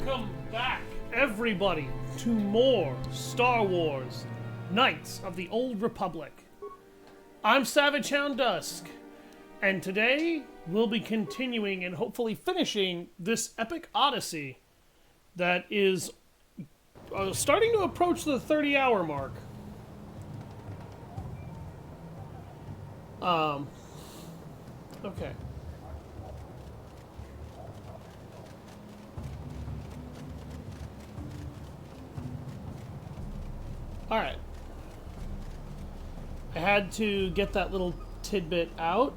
Welcome back, everybody, to more Star Wars Knights of the Old Republic. I'm Savage Hound Dusk, and today we'll be continuing and hopefully finishing this epic odyssey that is starting to approach the 30-hour mark. Okay. Alright. I had to get that little tidbit out.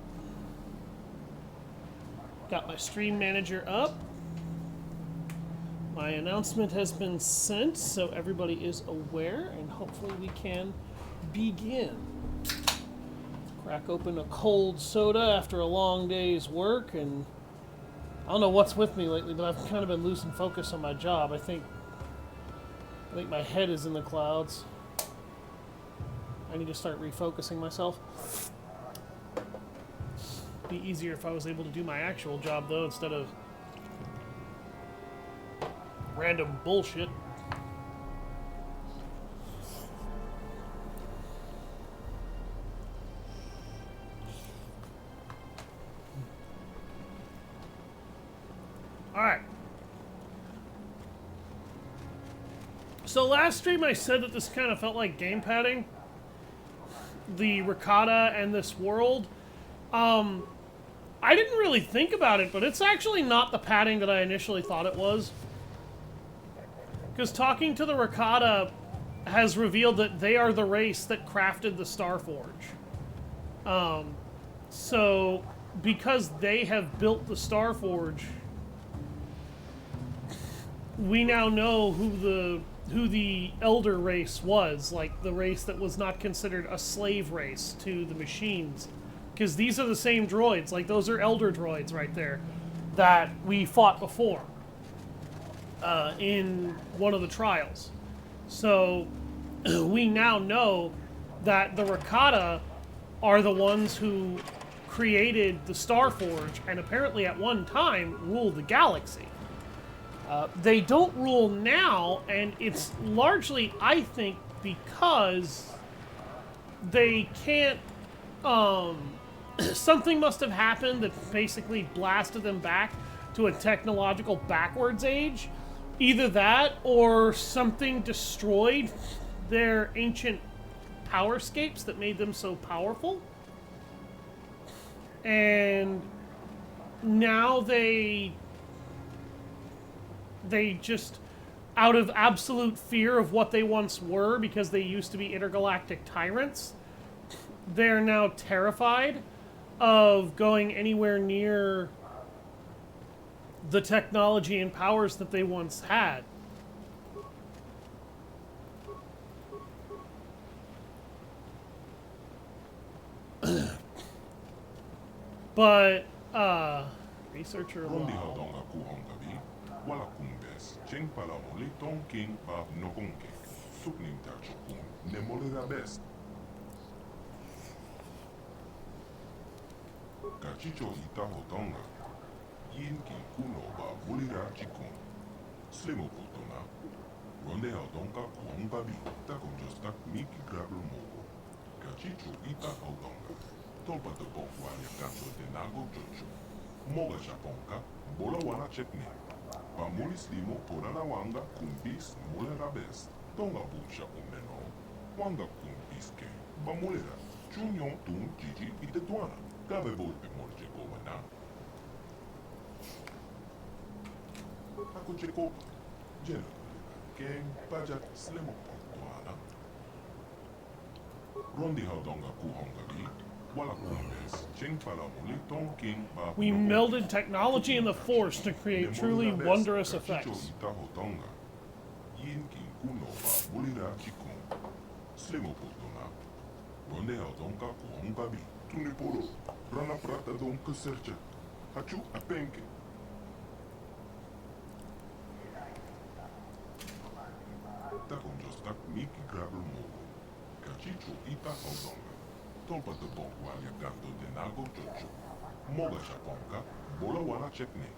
Got my stream manager up. My announcement has been sent, so everybody is aware, and hopefully we can begin. Crack open a cold soda after a long day's work, and I don't know what's with me lately, but I've kind of been losing focus on my job. I think my head is in the clouds. I need to start refocusing myself. Be easier if I was able to do my actual job, though, instead of random bullshit. Alright. So last stream I said that this kind of felt like game padding. The Rakata and this world. I didn't really think about it, but it's actually not the padding that I initially thought it was. Because talking to the Rakata has revealed that they are the race that crafted the Starforge. So, because they have built the Starforge, we now know who the Elder race was, like the race that was not considered a slave race to the machines. Because these are the same droids, like those are Elder droids right there, that we fought before in one of the trials. So we now know that the Rakata are the ones who created the Starforge and apparently at one time ruled the galaxy. They don't rule now, and it's largely, I think, because they can't, something must have happened that basically blasted them back to a technological backwards age. Either that, or something destroyed their ancient powerscapes that made them so powerful. And now they just, out of absolute fear of what they once were, because they used to be intergalactic tyrants, they're now terrified of going anywhere near the technology and powers that they once had. But, researcher Walakumbes, Chengpala Moli Tonking of Nogonke, Sukning Tachukun, Nemolera Best. Kachicho Ita Hotonga, Yinki Kuno Ba Bulira Chikun, Slimo Putona, Ronde Hodonka Kuongabi, Takonjostak Miki Grablo Mogo, Kachicho Ita Hodonga, Tolpa de Bokwania Kanto de Nago Jojo, Moga Japonka, Bola Wana Chekne. Pamulis limo porana wanga kumbis mulera best. Tonga busha umeno. Wanga kumbiske. Bamulera. Chunyon tun jiji itetuana. Cabe volpe morje gomana. Akucheko. Jena. Ken pajat slemo portuana. Rondi hodonga kuhongabi. We melded technology and the Force to create truly wondrous effects. Tolpa de Bokwalia Gando de Nago Jojo. Moga Japonka, Bola Wana Chekne.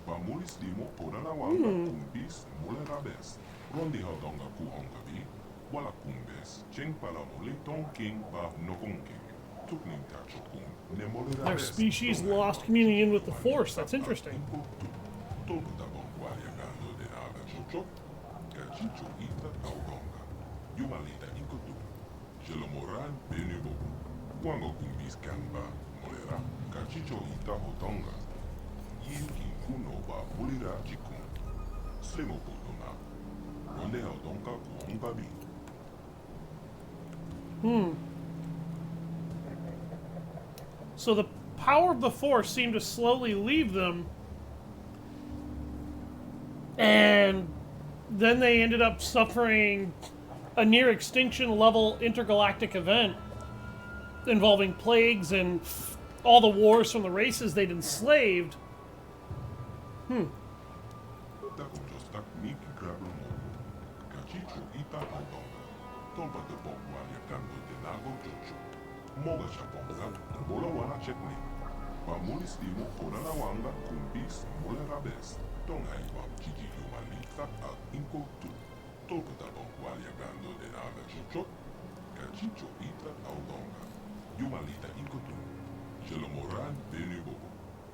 Pamulis limo porana wanga kumbis mulera bes. Rondi haudonga ku hongabi. Wala kumbes. Cheng pala mole king ba nokonking. Tukning tachokun. Ne molera Their bes. species lost communion with the Force. That's interesting. Tolputa bongualia gando de nada chocho. Cachicho ita audonga. Yumalita inkotu. Jelomoran benubo. Wango kumbis kamba. Molera. Cachicho ita hotonga. Yinki kuno ba mulira jikun. Slimo potona. Ronde haudonga kuongabi. So the power of the Force seemed to slowly leave them, and then they ended up suffering a near extinction level intergalactic event involving plagues and all the wars from the races they'd enslaved. Takunjostak miki grablo mogo. Cachicho ita haudonga. Tolpa de bongualia gando de nago chocho. Moga chaponga. Bola wana chekne. Pamulis limo porana wanga kumbis mulera bes. Tonga iwa chichi yumalita al inko tu. Tolpa de bongualia gando de naga chocho. Cachicho ita haudonga. Yumalita inko tu. Jelomoran benubo.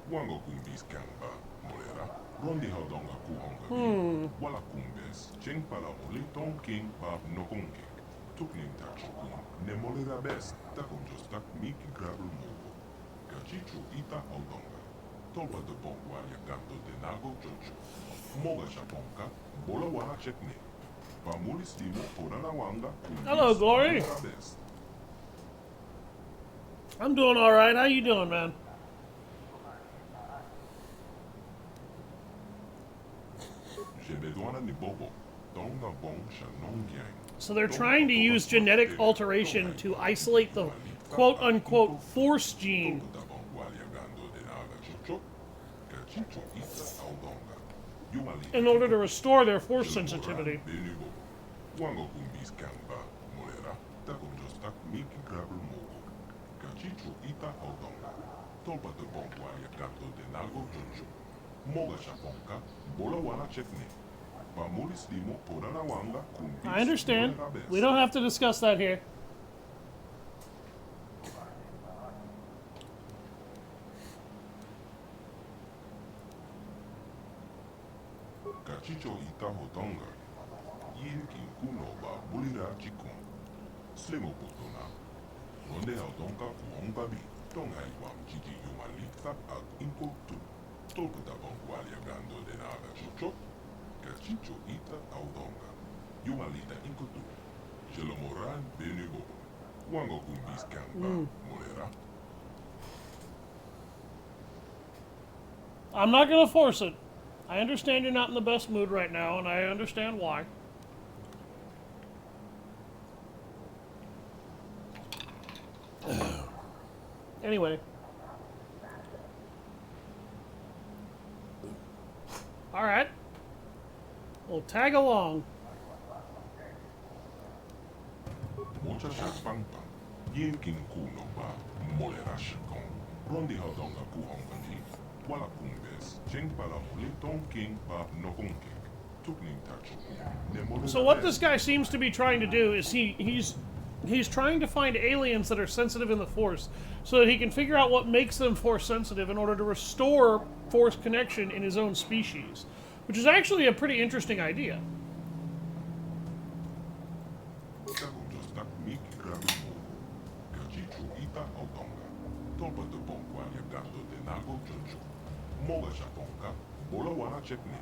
Wango kumbis kamba. Molera. Rondi haudonga ku honga. Wala kumbes. Cheng pala mole king pa nokonke. Tukning tachokun. Ne molera bes. Takunjostak miki grablo mogo. Cachicho ita haudonga. Tolpa de bongualia gando de nago chocho. Moga chaponka. Bola wana chekne. Pamulis limo porana wanga kumbis. Hello, Glory. Molera bes. I'm doing all right. How you doing, man? Jebedwana ni bobo. Donga bon shanong yang. So they're trying to use genetic alteration to isolate the quote-unquote Force gene. In order to restore their Force sensitivity. I understand. We don't have to discuss that here. Cachicho ita hotonga. Yinkin kuno ba bulira chikun. Slimo potona. Ronde haudonga kuongabi. Tonga iwam chichi yumalita al inko tu. Tolputa bongualia gando de nada chocho. Cachicho ita haudonga. Yumalita inko tu. Jelomoran benubo. Wango kumbis kamba. Molera. I'm not going to force it. I understand you're not in the best mood right now, and I understand why. Anyway. Alright. We'll tag along. Mocha shakpangpa. Yinkin kuno ba molera shikon. Rondi haudonga kuhongani. Wala kumbes. Cheng pala mole king pa nokonke. Tukning tachokun. Ne molera So what bes. this guy seems to be trying to do is he's trying to find aliens that are sensitive in the Force so that he can figure out what makes them Force sensitive in order to restore Force connection in his own species, which is actually a pretty interesting idea. Takunjostak miki grabi mogo. Cachicho ita haudonga. Tolpa de bongualia gando de nago chocho. Moga chaponka. Bola wana chekne.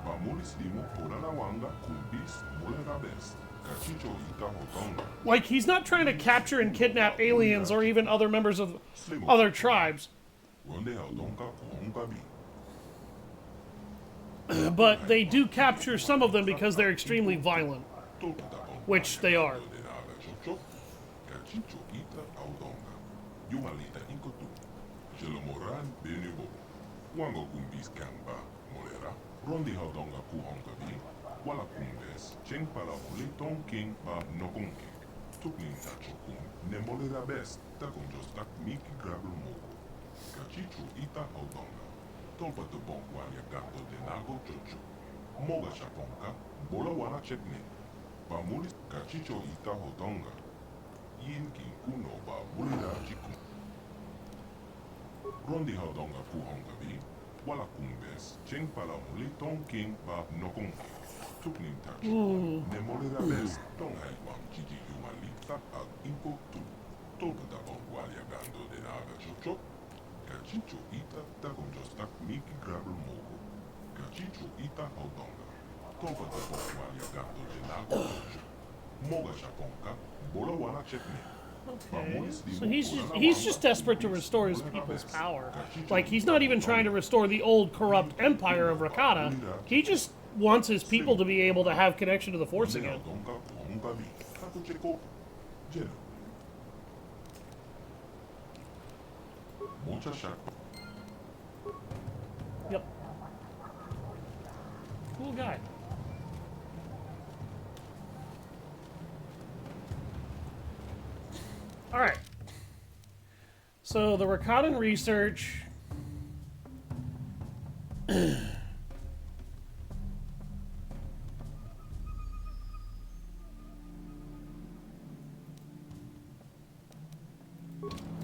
Pamulis limo porana wanga kumbis molera bes. Cachicho ita hotonga. Like, he's not trying to capture and kidnap aliens or even other members of other tribes, Ronde haudonga kuongabi. but they do capture some of them because they're extremely violent. Which they are. Wango kumbis kamba molera. Rondi haudonga kuhongabi. Wala kumbes. Cheng pala mole king pa nokonke. Tukning tachokun. Ne molera bes. Takunjostak miki grablo mogo. Cachicho ita haudonga. Tolpata Bonqualia Gato de Nago Chocho. Moga Shaponka, Bola Wana Chetne. Pamulis Cachicho Ita Hodonga. Yin Kinkuno Ba Bulida Chikun. Rondi Hodonga Puhonga Bi. Wala Kumbes, Cheng Palamuli Tong King Ba Nokong. Tukning Tachi. Nemolida Bes, Tong Haibam Chichi Humalita Al Impo Tu. Tolpata Bonqualia Gando de Naga Chocho. Cachicho ita tagonjostak miki grabel mogo. Cachicho ita hodonga. Topa da bonqualia gato de nago. Moga shaponka. Bola wana chetne. Okay. So he's just desperate to restore his people's power. Like, he's not even trying to restore the old corrupt empire of Rakata. He just wants his people to be able to have connection to the Force again. Yep. Cool guy. Alright. So the Rakatan research.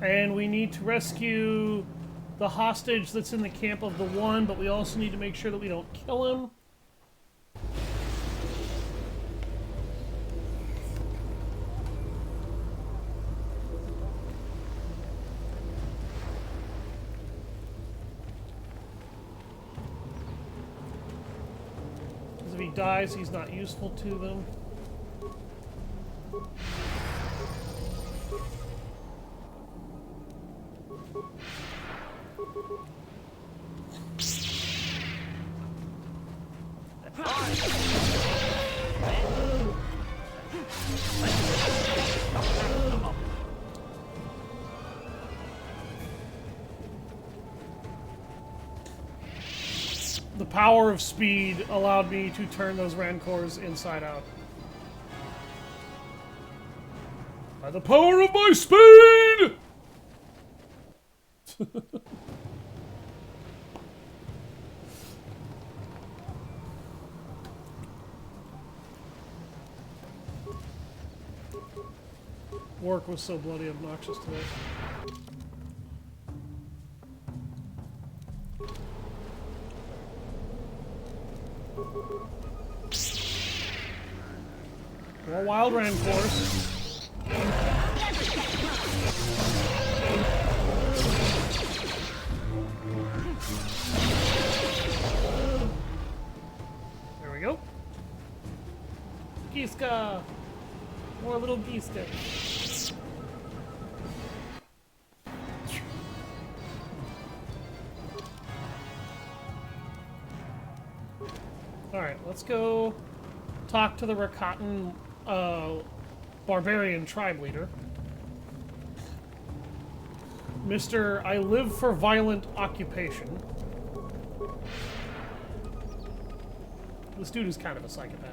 And we need to rescue the hostage that's in the camp of the One, but we also need to make sure that we don't kill him. Because if he dies, he's not useful to them. The power of speed allowed me to turn those Rancors inside out. By the power of my speed! Work was so bloody obnoxious today. More wild Rancors. There we go. Giska! More little Giska. Alright, let's go talk to the Rakatan barbarian tribe leader. Mr. I live for violent occupation. This dude is kind of a psychopath.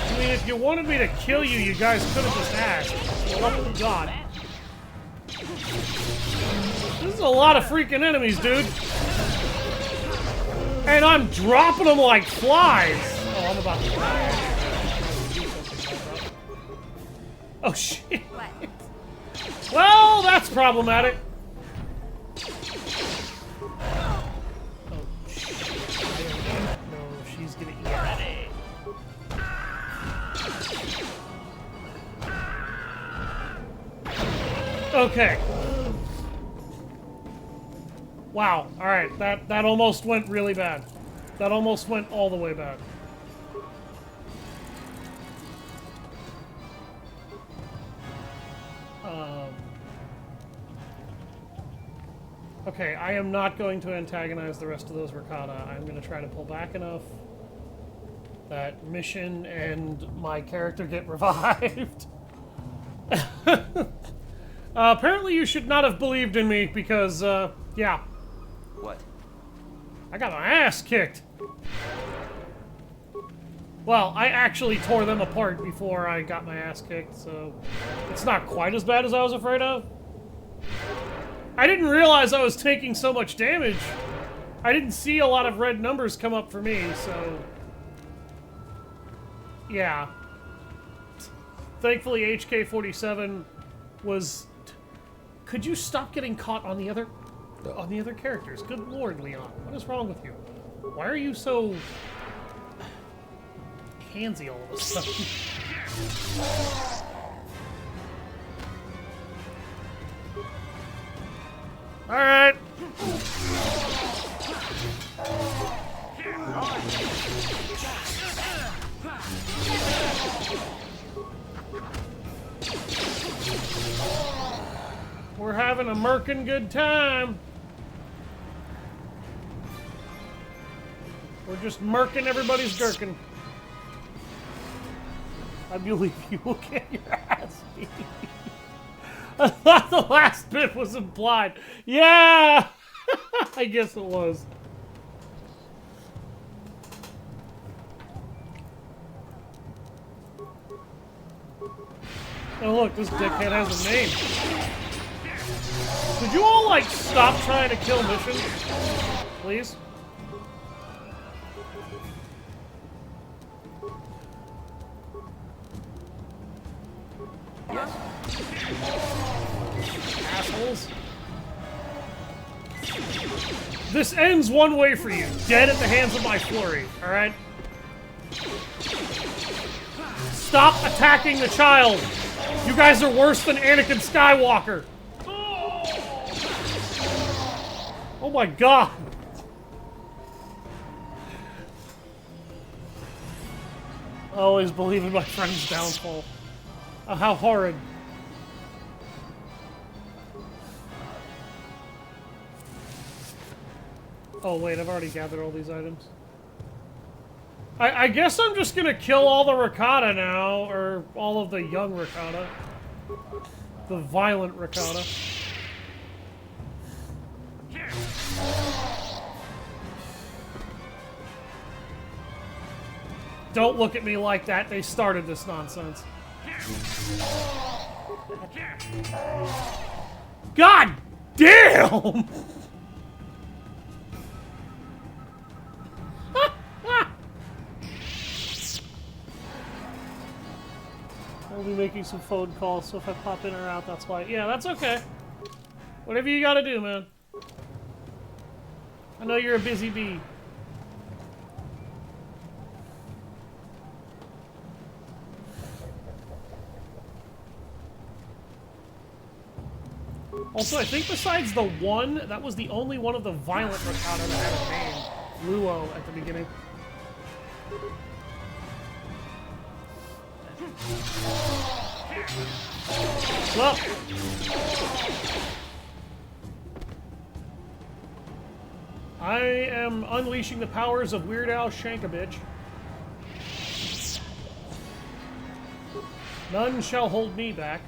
I mean, if you wanted me to kill you, you guys could have just asked. Oh, God. This is a lot of freaking enemies, dude. And I'm dropping them like flies. Oh, I'm about to die. Oh, shit. Well, that's problematic. Oh, shit. No, she's gonna eat it. Okay. Wow. All right. That almost went really bad. That almost went all the way bad. Okay, I am not going to antagonize the rest of those Rakata. I'm going to try to pull back enough that Mission and my character get revived. Apparently you should not have believed in me because, yeah. What? I got my ass kicked. Well, I actually tore them apart before I got my ass kicked, so it's not quite as bad as I was afraid of. I didn't realize I was taking so much damage. I didn't see a lot of red numbers come up for me, so... yeah. Thankfully, HK-47 was... Could you stop getting caught on the other characters? Good lord, Leon. What is wrong with you? Why are you so... handsy all of a sudden? Alright. We're having a merkin' good time. We're just murking everybody's gherkin. I believe you will get your ass beat. I thought the last bit was implied. Yeah! I guess it was. Oh look, this dickhead has a name. Could you all, like, stop trying to kill Mission? Please? Yes. Assholes. This ends one way for you. Dead at the hands of my flurry, alright? Stop attacking the child! You guys are worse than Anakin Skywalker! Oh my god! I always believe in my friend's downfall. Oh, how horrid. Oh wait, I've already gathered all these items. I guess I'm just gonna kill all the Rakata now, or all of the young Rakata. The violent Rakata. Don't look at me like that, they started this nonsense. God damn! I'll be making some phone calls, so if I pop in or out, that's why. Yeah, that's okay. Whatever you gotta do, man. I know you're a busy bee. Also, I think besides the one, that was the only one of the violent Rakata that had a name. Luo at the beginning. Well. I am unleashing the powers of Weird Al Shankovich. None shall hold me back.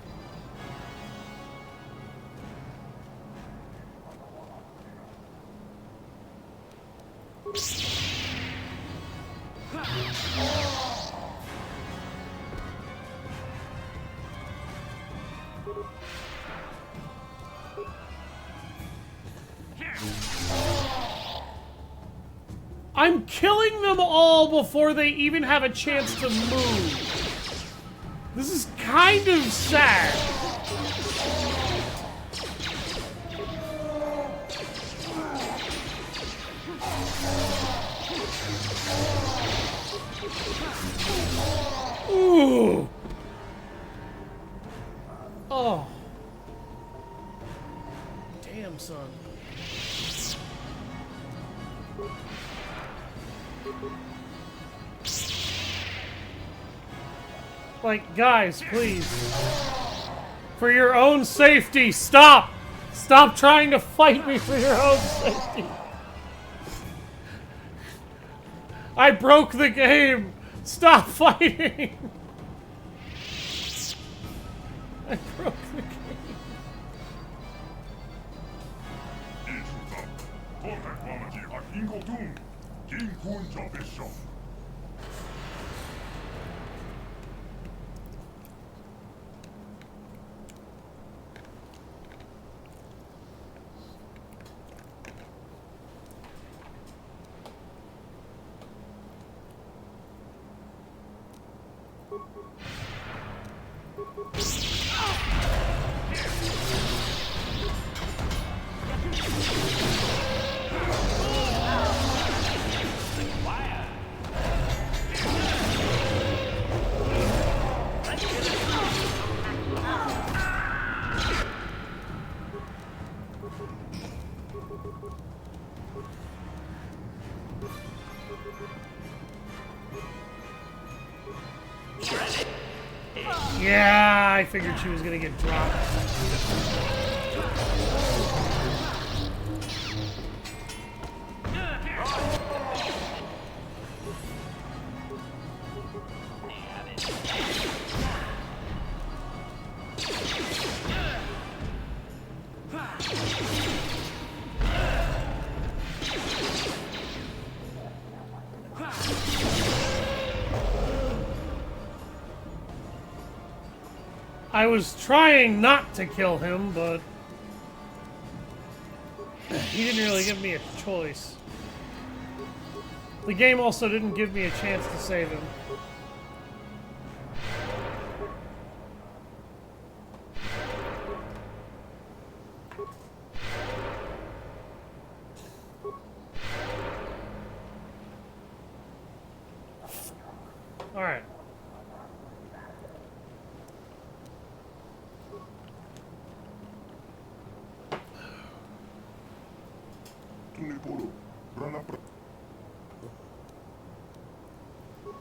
I'm killing them all before they even have a chance to move. This is kind of sad. Ooh. Oh. time, son. Like, guys, please. For your own safety, stop! Stop trying to fight me for your own safety. I broke the game! Stop fighting! I broke the game. Yeah, I figured she was gonna get dropped. I was trying not to kill him, but he didn't really give me a choice. The game also didn't give me a chance to save him. All right.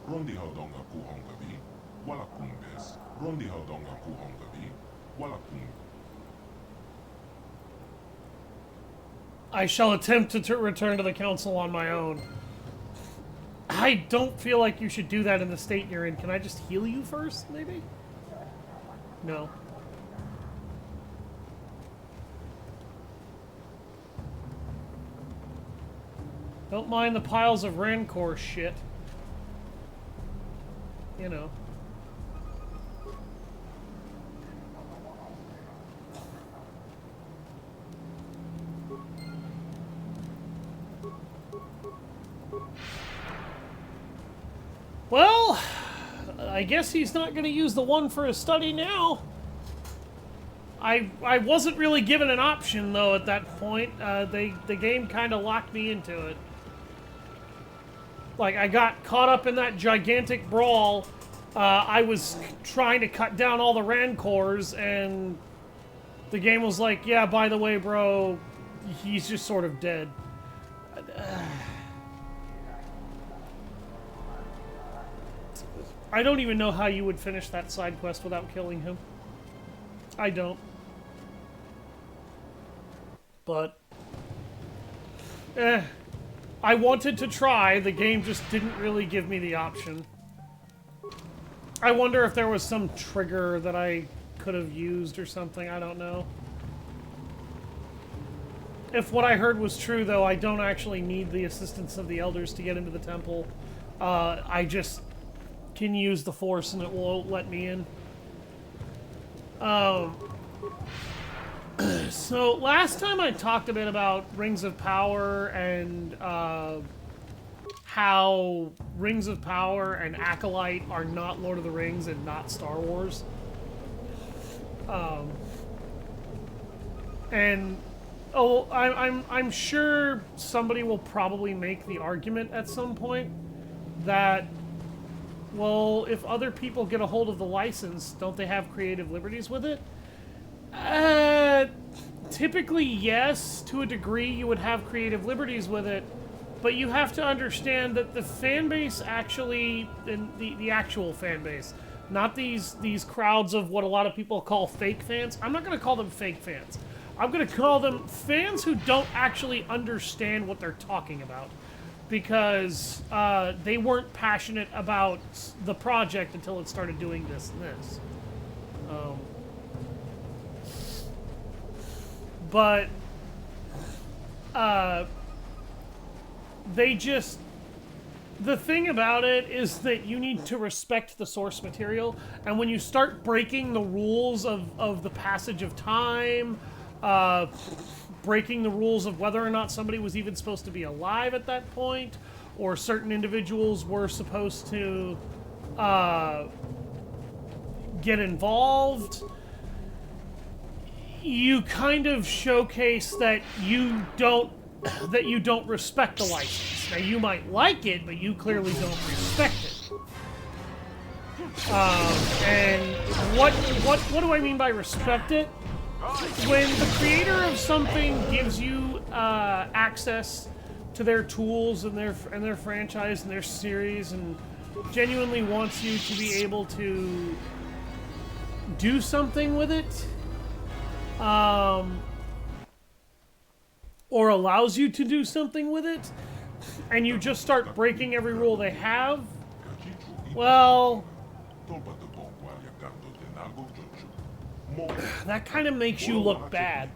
Rondi haudonga kuhongavi, wala kumbes. Rondi haudonga kuhongavi, wala kumbes. I shall attempt to return to the council on my own. I don't feel like you should do that in the state you're in. Can I just heal you first, maybe? No. Don't mind the piles of Rancor shit. You know. Well, I guess he's not going to use the one for his study now. I wasn't really given an option, though, at that point. The game kind of locked me into it. Like, I got caught up in that gigantic brawl. I was trying to cut down all the Rancors, and the game was like, yeah, by the way, bro, he's just sort of dead. I don't even know how you would finish that side quest without killing him. I don't. But, I wanted to try, the game just didn't really give me the option. I wonder if there was some trigger that I could have used or something, I don't know. If what I heard was true, though, I don't actually need the assistance of the elders to get into the temple. I just can use the Force and it will let me in. So, last time I talked a bit about Rings of Power and how Rings of Power and Acolyte are not Lord of the Rings and not Star Wars. I'm sure somebody will probably make the argument at some point that, well, if other people get a hold of the license, don't they have creative liberties with it? typically, yes, to a degree, you would have creative liberties with it, but you have to understand that the fan base actually, and the actual fan base, not these crowds of what a lot of people call fake fans. I'm not going to call them fake fans. I'm going to call them fans who don't actually understand what they're talking about, because they weren't passionate about the project until it started doing this and this. But they just... The thing about it is that you need to respect the source material, and when you start breaking the rules of the passage of time, breaking the rules of whether or not somebody was even supposed to be alive at that point, or certain individuals were supposed to get involved, you kind of showcase that you don't respect the license. Now, you might like it, but you clearly don't respect it. And what do I mean by respect it? When the creator of something gives you access to their tools and their franchise and their series, and genuinely wants you to be able to do something with it, or allows you to do something with it, and you just start breaking every rule they have, well, that kind of makes you look bad.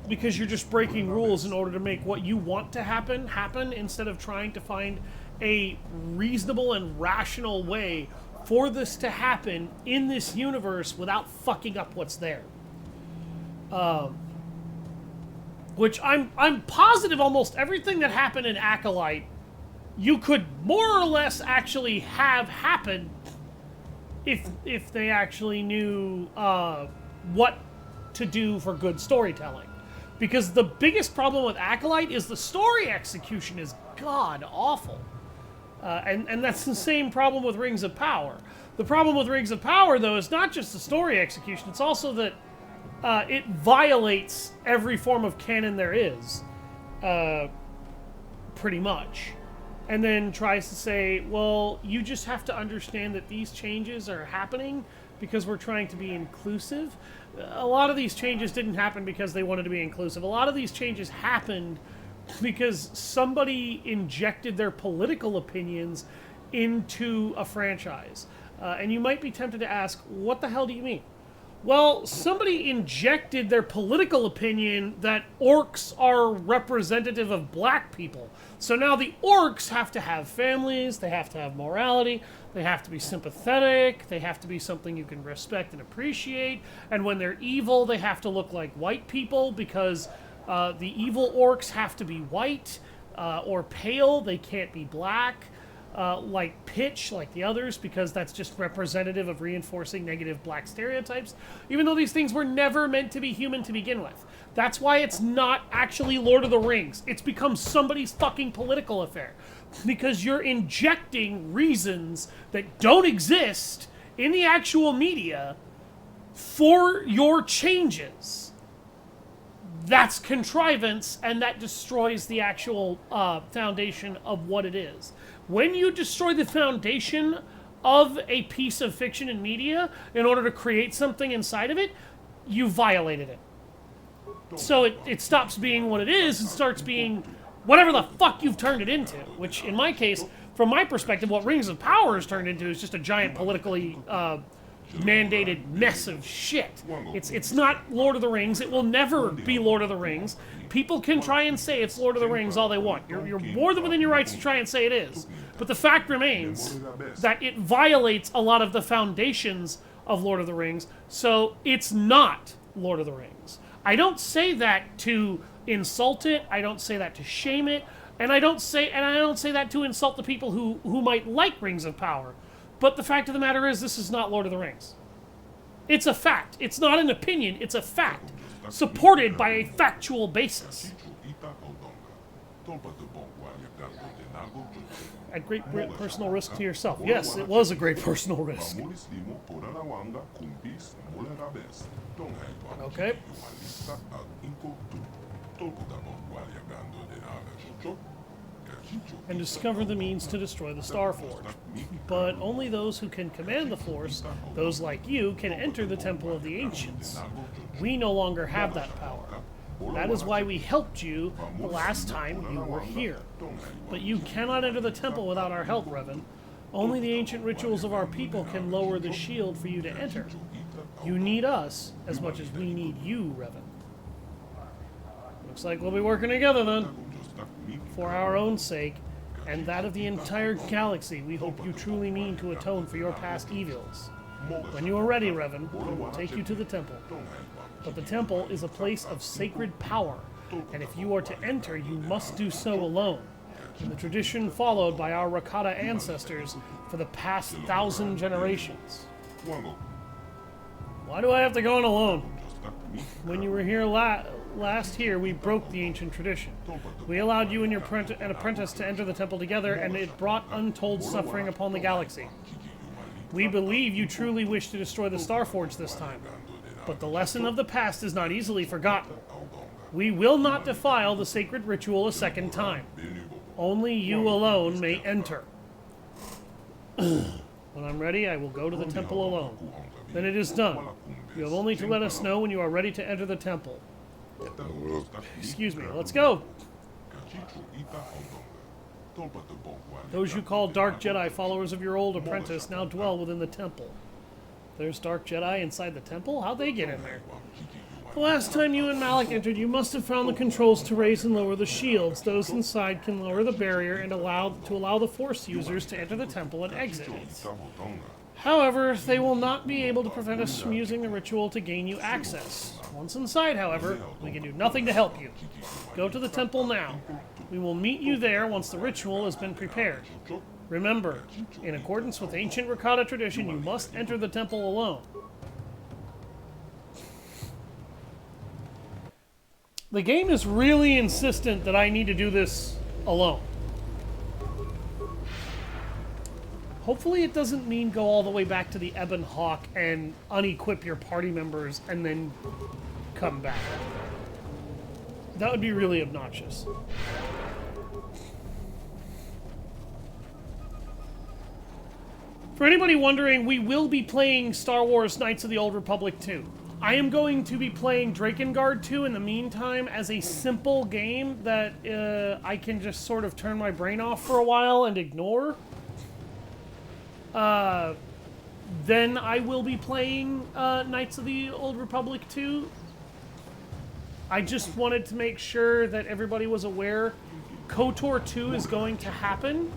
Because you're just breaking rules in order to make what you want to happen, instead of trying to find a reasonable and rational way for this to happen in this universe without fucking up what's there. Which I'm positive almost everything that happened in Acolyte, you could more or less actually have happen if they actually knew what to do for good storytelling. Because the biggest problem with Acolyte is the story execution is god awful. And that's the same problem with Rings of Power. The problem with Rings of Power, though, is not just the story execution, it's also that it violates every form of canon there is, pretty much. And then tries to say, well, you just have to understand that these changes are happening because we're trying to be inclusive. A lot of these changes didn't happen because they wanted to be inclusive. A lot of these changes happened because somebody injected their political opinions into a franchise. And you might be tempted to ask, what the hell do you mean? Well, somebody injected their political opinion that orcs are representative of black people. So now the orcs have to have families, they have to have morality, they have to be sympathetic, they have to be something you can respect and appreciate, and when they're evil, they have to look like white people because the evil orcs have to be white or pale, they can't be black. Like pitch, like the others, because that's just representative of reinforcing negative black stereotypes, even though these things were never meant to be human to begin with. That's why it's not actually Lord of the Rings. It's become somebody's fucking political affair. Because you're injecting reasons that don't exist in the actual media for your changes. That's contrivance, and that destroys the actual foundation of what it is. When you destroy the foundation of a piece of fiction and media in order to create something inside of it, you violated it. So it stops being what it is and starts being whatever the fuck you've turned it into. Which, in my case, from my perspective, what Rings of Power has turned into is just a giant politically mandated mess of shit. It's not Lord of the Rings. It will never be Lord of the Rings. People can try and say it's Lord of the Rings all they want. You're more than within your rights to try and say it is. But the fact remains that it violates a lot of the foundations of Lord of the Rings, so it's not Lord of the Rings. I don't say that to insult it, I don't say that to shame it, and I don't say that to insult the people who might like Rings of Power. But the fact of the matter is, this is not Lord of the Rings. It's a fact. It's not an opinion, it's a fact. Supported by a factual basis. at great personal risk to yourself. Yes, it was a great personal risk. Okay. And discover the means to destroy the Starforge. But only those who can command the Force, those like you, can enter the Temple of the Ancients. We no longer have that power. That is why we helped you the last time you were here. But you cannot enter the temple without our help, Revan. Only the ancient rituals of our people can lower the shield for you to enter. You need us as much as we need you, Revan. Looks like we'll be working together then. For our own sake, and that of the entire galaxy, we hope you truly mean to atone for your past evils. When you are ready, Revan, we will take you to the temple. But the temple is a place of sacred power, and if you are to enter, you must do so alone, in the tradition followed by our Rakata ancestors for the past 1,000 generations. Why do I have to go on alone? When you were here last here, we broke the ancient tradition. We allowed you and your apprentice to enter the temple together, and it brought untold suffering upon the galaxy. We believe you truly wish to destroy the Starforge this time, but the lesson of the past is not easily forgotten. We will not defile the sacred ritual a second time. Only you alone may enter. When I'm ready, I will go to the temple alone. Then it is done. You have only to let us know when you are ready to enter the temple. Excuse me, let's go! Those you call Dark Jedi, followers of your old apprentice, now dwell within the temple. There's Dark Jedi inside the temple? How'd they get in there? The last time you and Malak entered, you must have found the controls to raise and lower the shields. Those inside can lower the barrier and allow the Force users to enter the temple and exit. However, they will not be able to prevent us from using the ritual to gain you access. Once inside, however, we can do nothing to help you. Go to the temple now. We will meet you there once the ritual has been prepared. Remember, in accordance with ancient Rakata tradition, you must enter the temple alone. The game is really insistent that I need to do this alone. Hopefully it doesn't mean go all the way back to the Ebon Hawk and unequip your party members and then come back. That would be really obnoxious. For anybody wondering, we will be playing Star Wars Knights of the Old Republic 2. I am going to be playing Drakengard 2 in the meantime as a simple game that I can just sort of turn my brain off for a while and ignore. Then I will be playing Knights of the Old Republic 2. I just wanted to make sure that everybody was aware KOTOR 2 is going to happen.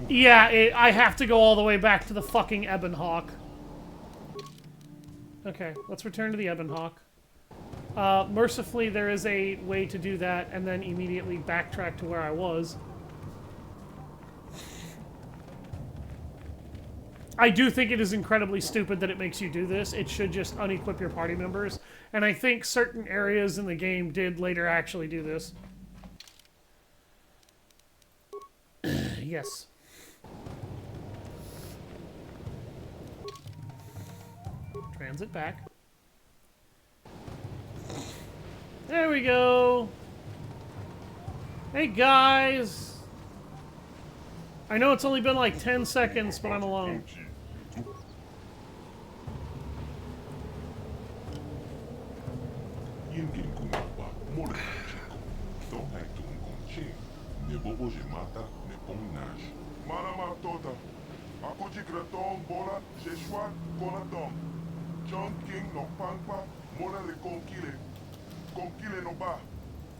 Yeah, I have to go all the way back to the fucking Ebon Hawk. Okay, let's return to the Ebon Hawk. Mercifully, there is a way to do that and then immediately backtrack to where I was. I do think it is incredibly stupid that it makes you do this. It should just unequip your party members. And I think certain areas in the game did later actually do this. Yes. Transit back. There we go. Hey guys. I know it's only been like 10 seconds, but I'm alone.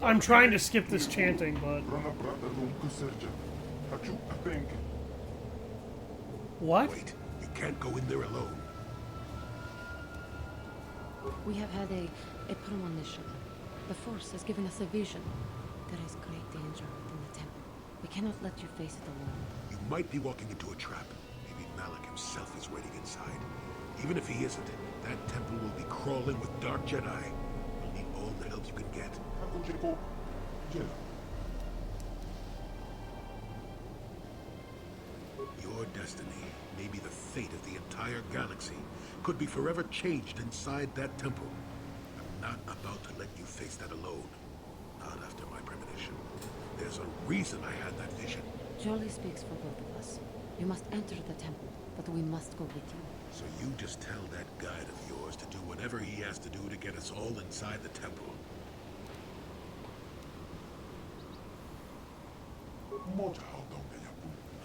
I'm trying to skip this chanting, but... What? Wait, you can't go in there alone. We have had a premonition. The Force has given us a vision. There is great danger within the temple. We cannot let you face it alone. You might be walking into a trap. Maybe Malak himself is waiting inside. Even if he isn't, that temple will be crawling with Dark Jedi. You'll need all the help you can get. Jedi. Your destiny, maybe the fate of the entire galaxy, could be forever changed inside that temple. I'm not about to let you face that alone. Not after my premonition. There's a reason I had that vision. Jolie speaks for both of us. You must enter the temple, but we must go with you. So you just tell that guide of yours to do whatever he has to do to get us all inside the temple.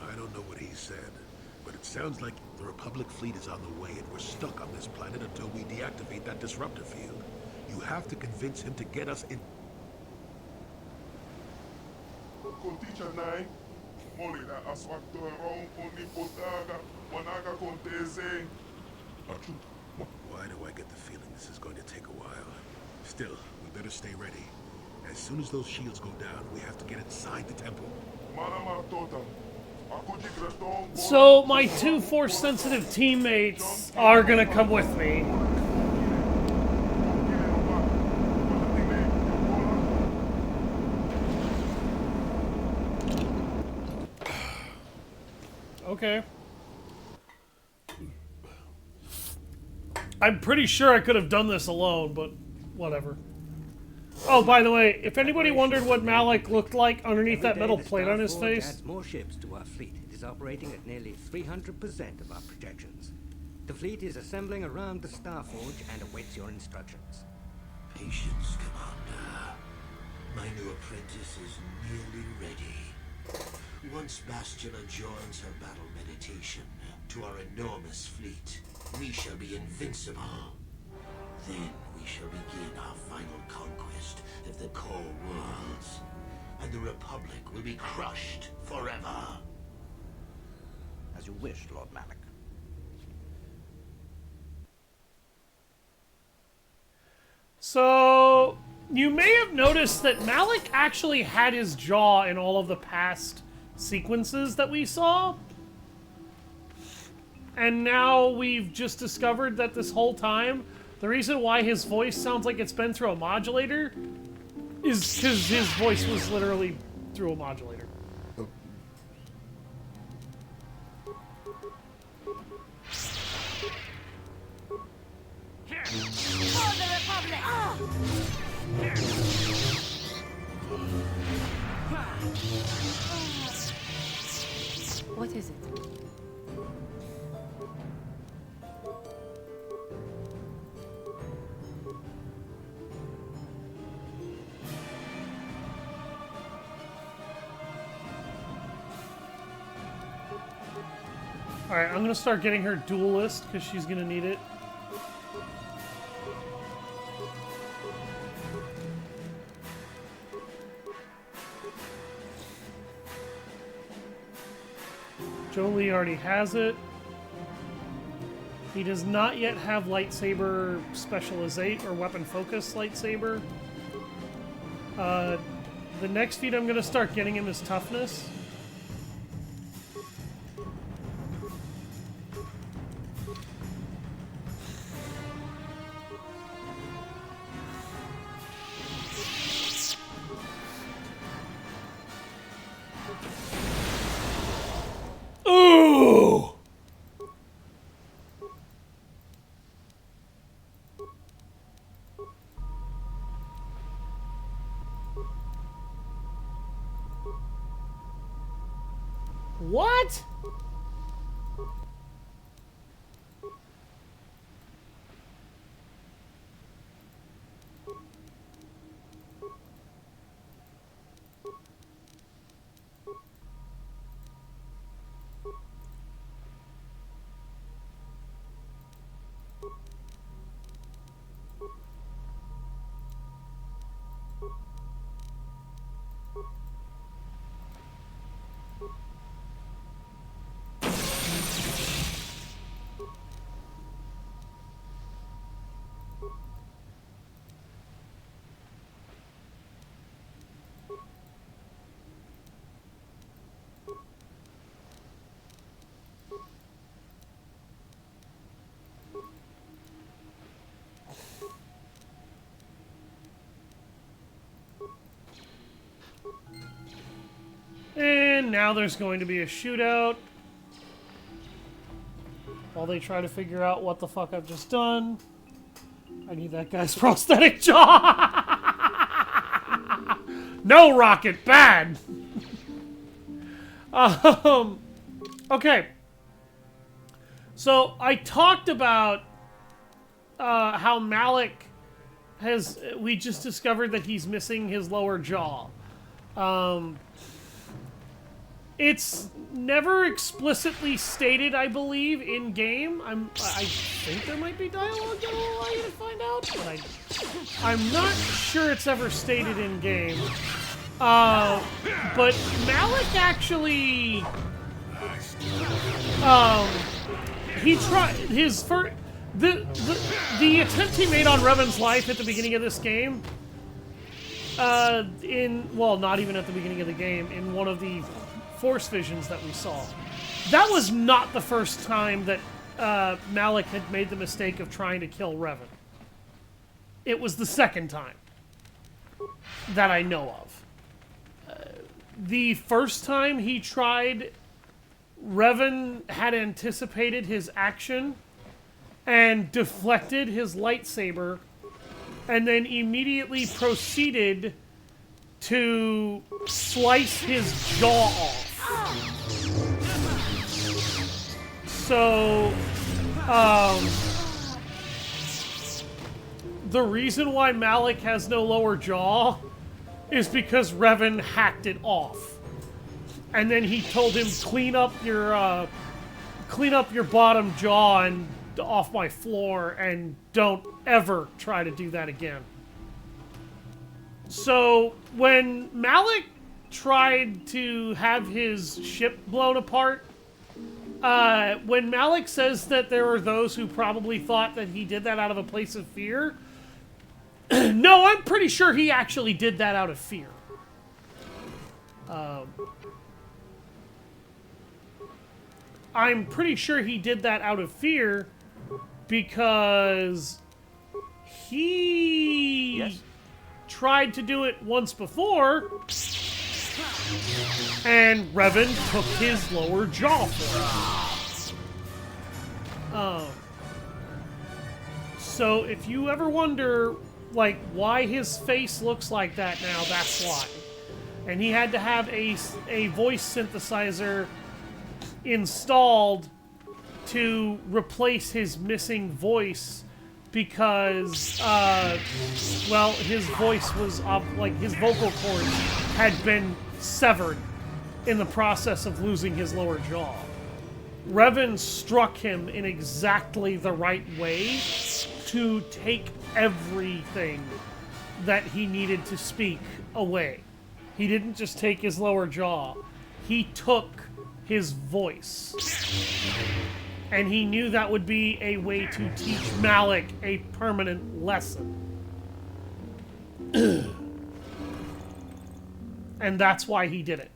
I don't know what he said, but it sounds like the Republic fleet is on the way and we're stuck on this planet until we deactivate that disruptor field. You have to convince him to get us in. Con teacher nine, molida aswaktorong unipotaga, wanaga contese. Achoo. Why do I get the feeling this is going to take a while? Still, we better stay ready. As soon as those shields go down, we have to get inside the temple. So my two Force-sensitive teammates are gonna come with me. Okay. I'm pretty sure I could have done this alone, but whatever. Oh, by the way, if anybody wondered what Malak looked like underneath that metal plate on his face... adds more ships to our fleet. It is operating at nearly 300% of our projections. The fleet is assembling around the Starforge and awaits your instructions. Patience, Commander. My new apprentice is nearly ready. Once Bastila joins her battle meditation to our enormous fleet, we shall be invincible. Then we shall begin our final conquest of the core worlds, and the Republic will be crushed forever. As you wish, Lord Malak. So, you may have noticed that Malak actually had his jaw in all of the past sequences that we saw. And now we've just discovered that this whole time, the reason why his voice sounds like it's been through a modulator is because his voice was literally through a modulator. For the Republic! What is it? Alright, I'm gonna start getting her duelist, because she's gonna need it. Jolie already has it. He does not yet have lightsaber specializate or weapon focus lightsaber. The next feat I'm gonna start getting him is toughness. Ooh! What? And now there's going to be a shootout. While they try to figure out what the fuck I've just done. I need that guy's prosthetic jaw! No, Rocket, bad! Okay. So, I talked about how Malak we just discovered that he's missing his lower jaw. It's never explicitly stated, I believe, in game. I think there might be dialogue that will allow you to find out, but I'm not sure it's ever stated in game. But Malak actually, he tried his first. The attempt he made on Revan's life at the beginning of this game, well, not even at the beginning of the game, in one of the Force visions that we saw. That was not the first time that Malak had made the mistake of trying to kill Revan. It was the second time that I know of. The first time he tried, Revan had anticipated his action and deflected his lightsaber, and then immediately proceeded to slice his jaw off. So, the reason why Malak has no lower jaw is because Revan hacked it off. And then he told him, clean up your bottom jaw and off my floor, and don't ever try to do that again. So, when Malak tried to have his ship blown apart, when Malak says that there are those who probably thought that he did that out of a place of fear, no, I'm pretty sure he actually did that out of fear. I'm pretty sure he did that out of fear because he tried to do it once before, and Revan took his lower jaw for him. So if you ever wonder, like, why his face looks like that now, that's why. And he had to have a voice synthesizer installed to replace his missing voice because, well, his voice was up, like, his vocal cords had been severed in the process of losing his lower jaw. Revan struck him in exactly the right way to take everything that he needed to speak away. He didn't just take his lower jaw. He took his voice. And he knew that would be a way to teach Malak a permanent lesson. And that's why he did it.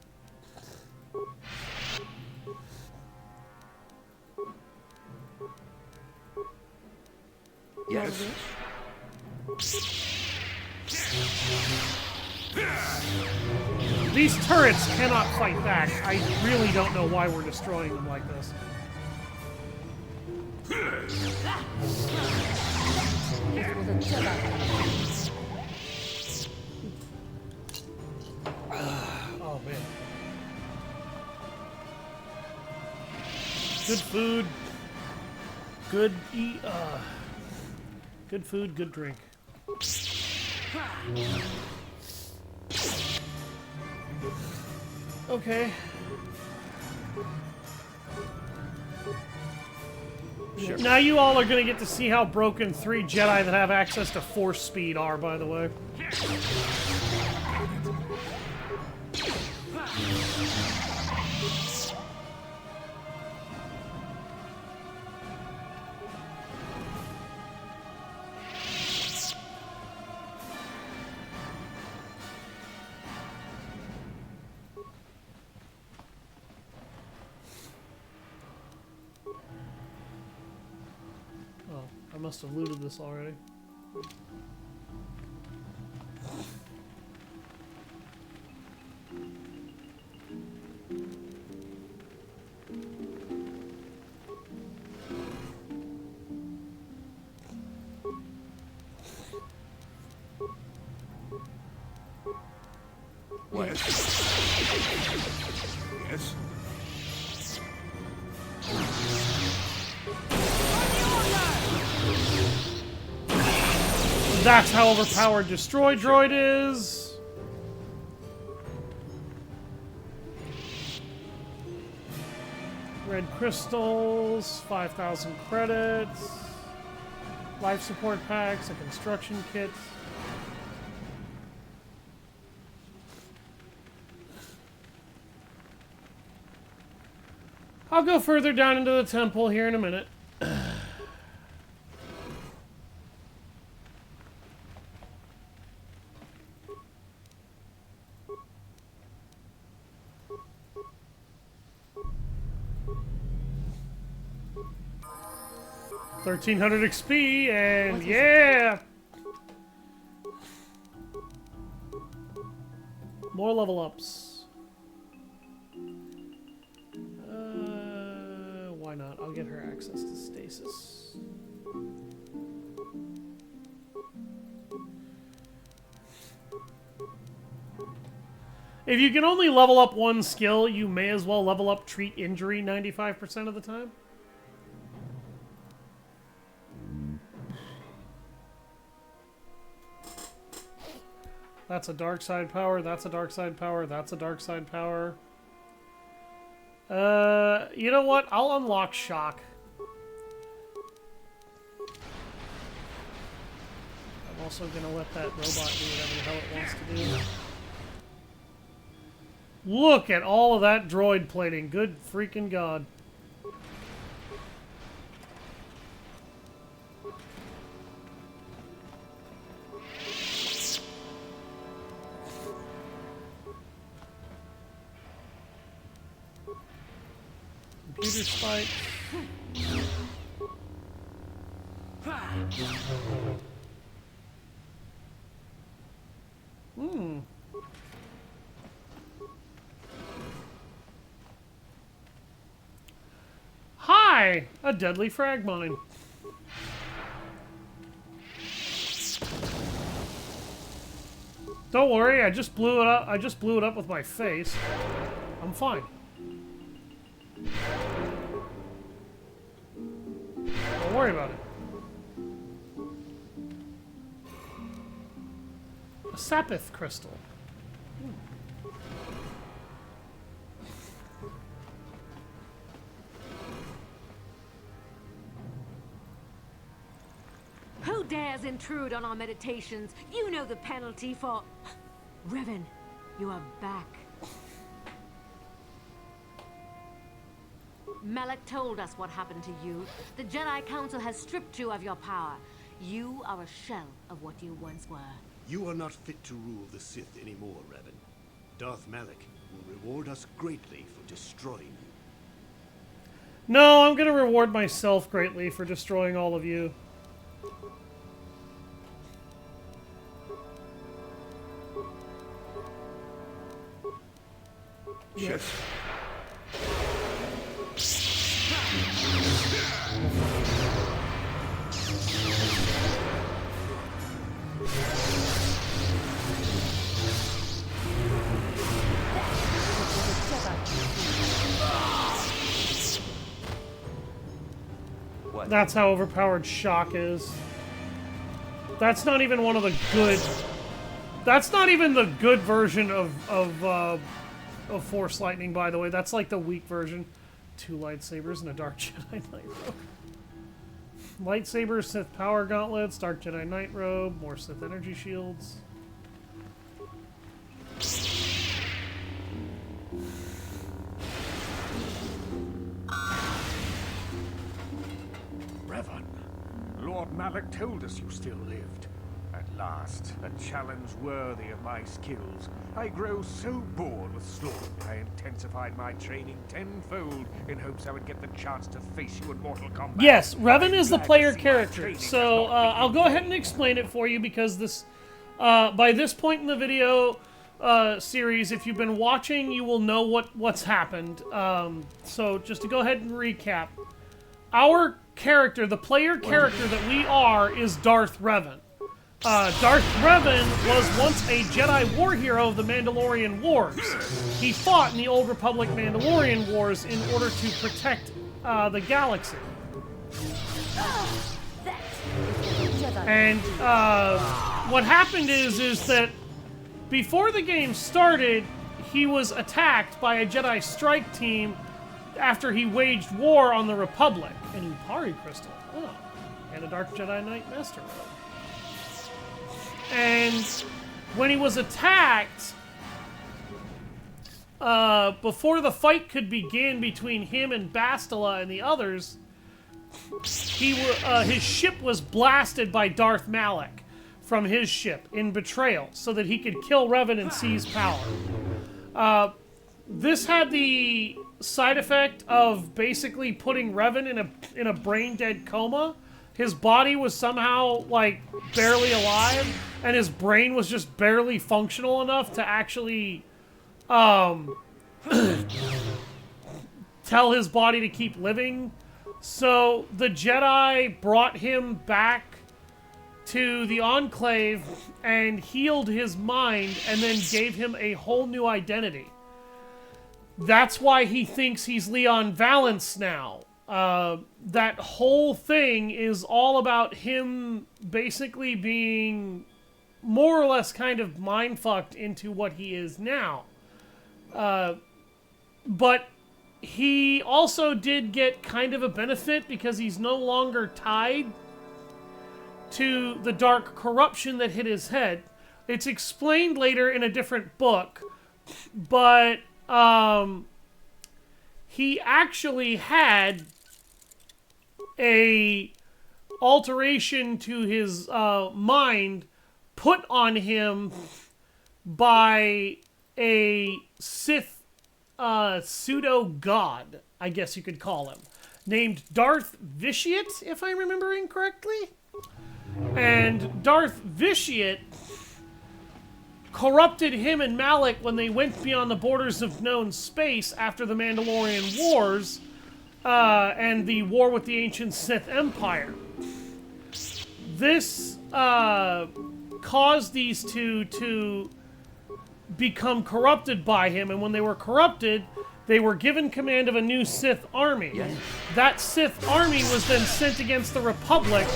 Yes. These turrets cannot fight back. I really don't know why we're destroying them like this. Oh man. Good food. Good food, good drink. Okay. Sure. Now you all are going to get to see how broken 3 Jedi that have access to Force speed are, by the way. I must have looted this already. Yes? That's how overpowered Destroy Droid is. Red crystals, 5,000 credits. Life support packs, a construction kit. I'll go further down into the temple here in a minute. $1,300 XP, and yeah! More level ups. Why not? I'll get her access to stasis. If you can only level up one skill, you may as well level up Treat Injury 95% of the time. That's a dark side power, that's a dark side power, that's a dark side power. You know what? I'll unlock Shock. I'm also gonna let that robot do whatever the hell it wants to do. Look at all of that droid plating. Good freaking god. Computer spike. Hmm. Hi! A deadly frag mine. Don't worry, I just blew it up. I just blew it up with my face. I'm fine. Don't worry about it. A Sapith crystal. Who dares intrude on our meditations? You know the penalty for... Revan, you are back. Malak told us what happened to you. The Jedi Council has stripped you of your power. You are a shell of what you once were. You are not fit to rule the Sith anymore, Revan. Darth Malak will reward us greatly for destroying you. No, I'm gonna reward myself greatly for destroying all of you. Yes. That's how overpowered Shock is. That's not even one of the good... That's not even the good version of Force Lightning, by the way. That's like the weak version. 2 lightsabers and a Dark Jedi Night Robe. Lightsabers, Sith Power Gauntlets, Dark Jedi Night Robe, more Sith Energy Shields. Revan, Lord Malak told us you still lived. At last, a challenge worthy of my skills. I grow so bored with slaughter, I intensified my training tenfold in hopes I would get the chance to face you in Mortal Kombat. Yes, Revan I'm is the glad to player see my character. training So has not been I'll go ahead and explain it for you because this, by this point in the video series, if you've been watching, you will know what's happened. So just to go ahead and recap, our character, the player character that we are, is Darth Revan. Darth Revan was once a Jedi war hero of the Mandalorian Wars. He fought in the Old Republic Mandalorian Wars in order to protect the galaxy. And what happened is that before the game started, he was attacked by a Jedi strike team after he waged war on the Republic. An Upari crystal. Oh. And a Dark Jedi Knight Master Robe. And when he was attacked, before the fight could begin between him and Bastila and the others, his ship was blasted by Darth Malak from his ship in betrayal so that he could kill Revan and seize power. This had the side effect of basically putting Revan in a brain-dead coma. His body was somehow, like, barely alive, and his brain was just barely functional enough to actually tell his body to keep living. So the Jedi brought him back to the Enclave and healed his mind and then gave him a whole new identity. That's why he thinks he's Leon Valance now. That whole thing is all about him basically being more or less kind of mind-fucked into what he is now. But he also did get kind of a benefit because he's no longer tied to the dark corruption that hit his head. It's explained later in a different book, but he actually had a alteration to his mind put on him by a Sith pseudo-god, I guess you could call him, named Darth Vitiate, if I'm remembering correctly. And Darth Vitiate corrupted him and Malak when they went beyond the borders of known space after the Mandalorian Wars and the war with the ancient Sith Empire. This caused these two to become corrupted by him, and when they were corrupted, they were given command of a new Sith army. Yes. That Sith army was then sent against the Republic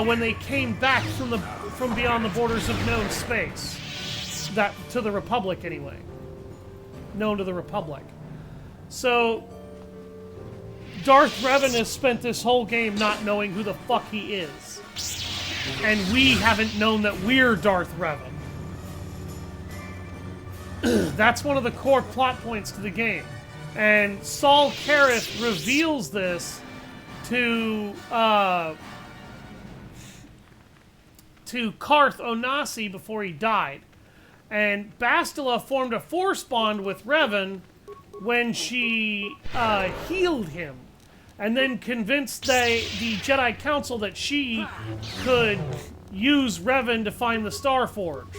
when they came back from beyond the borders of known space. That to the Republic, anyway. Known to the Republic. So Darth Revan has spent this whole game not knowing who the fuck he is. And we haven't known that we're Darth Revan. That's one of the core plot points to the game. And Saul Kareth reveals this to Karth Onasi before he died. And Bastila formed a force bond with Revan when she healed him. And then convinced the Jedi Council that she could use Revan to find the Star Forge.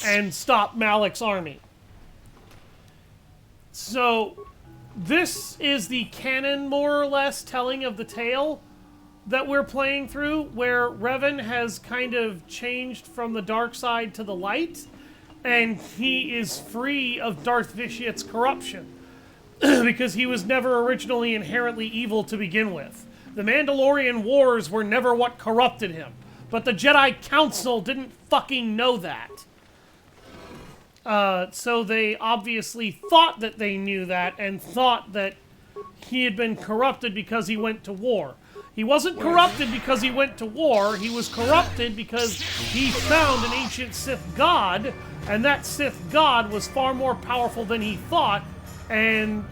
And stop Malak's army. So, this is the canon, more or less, telling of the tale that we're playing through, where Revan has kind of changed from the dark side to the light, and he is free of Darth Vitiate's corruption, because he was never originally inherently evil to begin with. The Mandalorian Wars were never what corrupted him, but the Jedi Council didn't fucking know that. So they obviously thought that they knew that, and thought that he had been corrupted because he went to war. He wasn't corrupted because he went to war. He was corrupted because he found an ancient Sith god, and that Sith god was far more powerful than he thought, and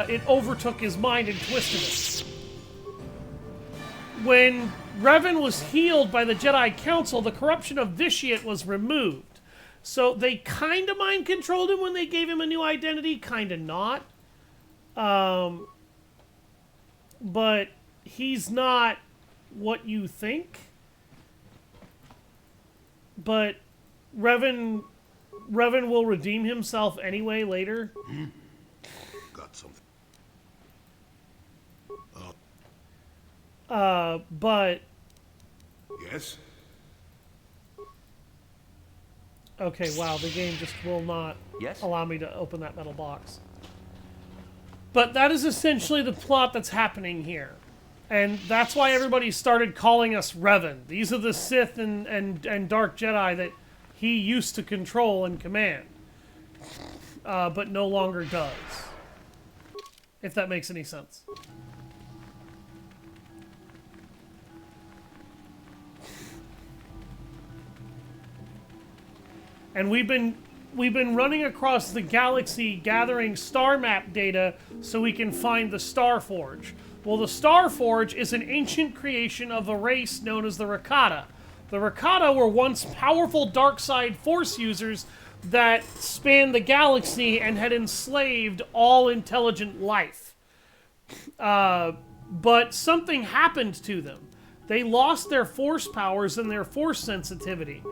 it overtook his mind and twisted it. When Revan was healed by the Jedi Council, the corruption of Vitiate was removed. So they kind of mind controlled him when they gave him a new identity, kind of not. But he's not what you think. But Revan will redeem himself anyway later. Got something. But Yes? Okay, wow, the game just will not Yes? allow me to open that metal box. But that is essentially the plot that's happening here. And that's why everybody started calling us Revan. These are the Sith and Dark Jedi that he used to control and command. But no longer does. If that makes any sense. And we've been running across the galaxy gathering star map data so we can find the Star Forge. Well, the Star Forge is an ancient creation of a race known as the Rakata. The Rakata were once powerful dark side force users that spanned the galaxy and had enslaved all intelligent life. But something happened to them. They lost their force powers and their force sensitivity.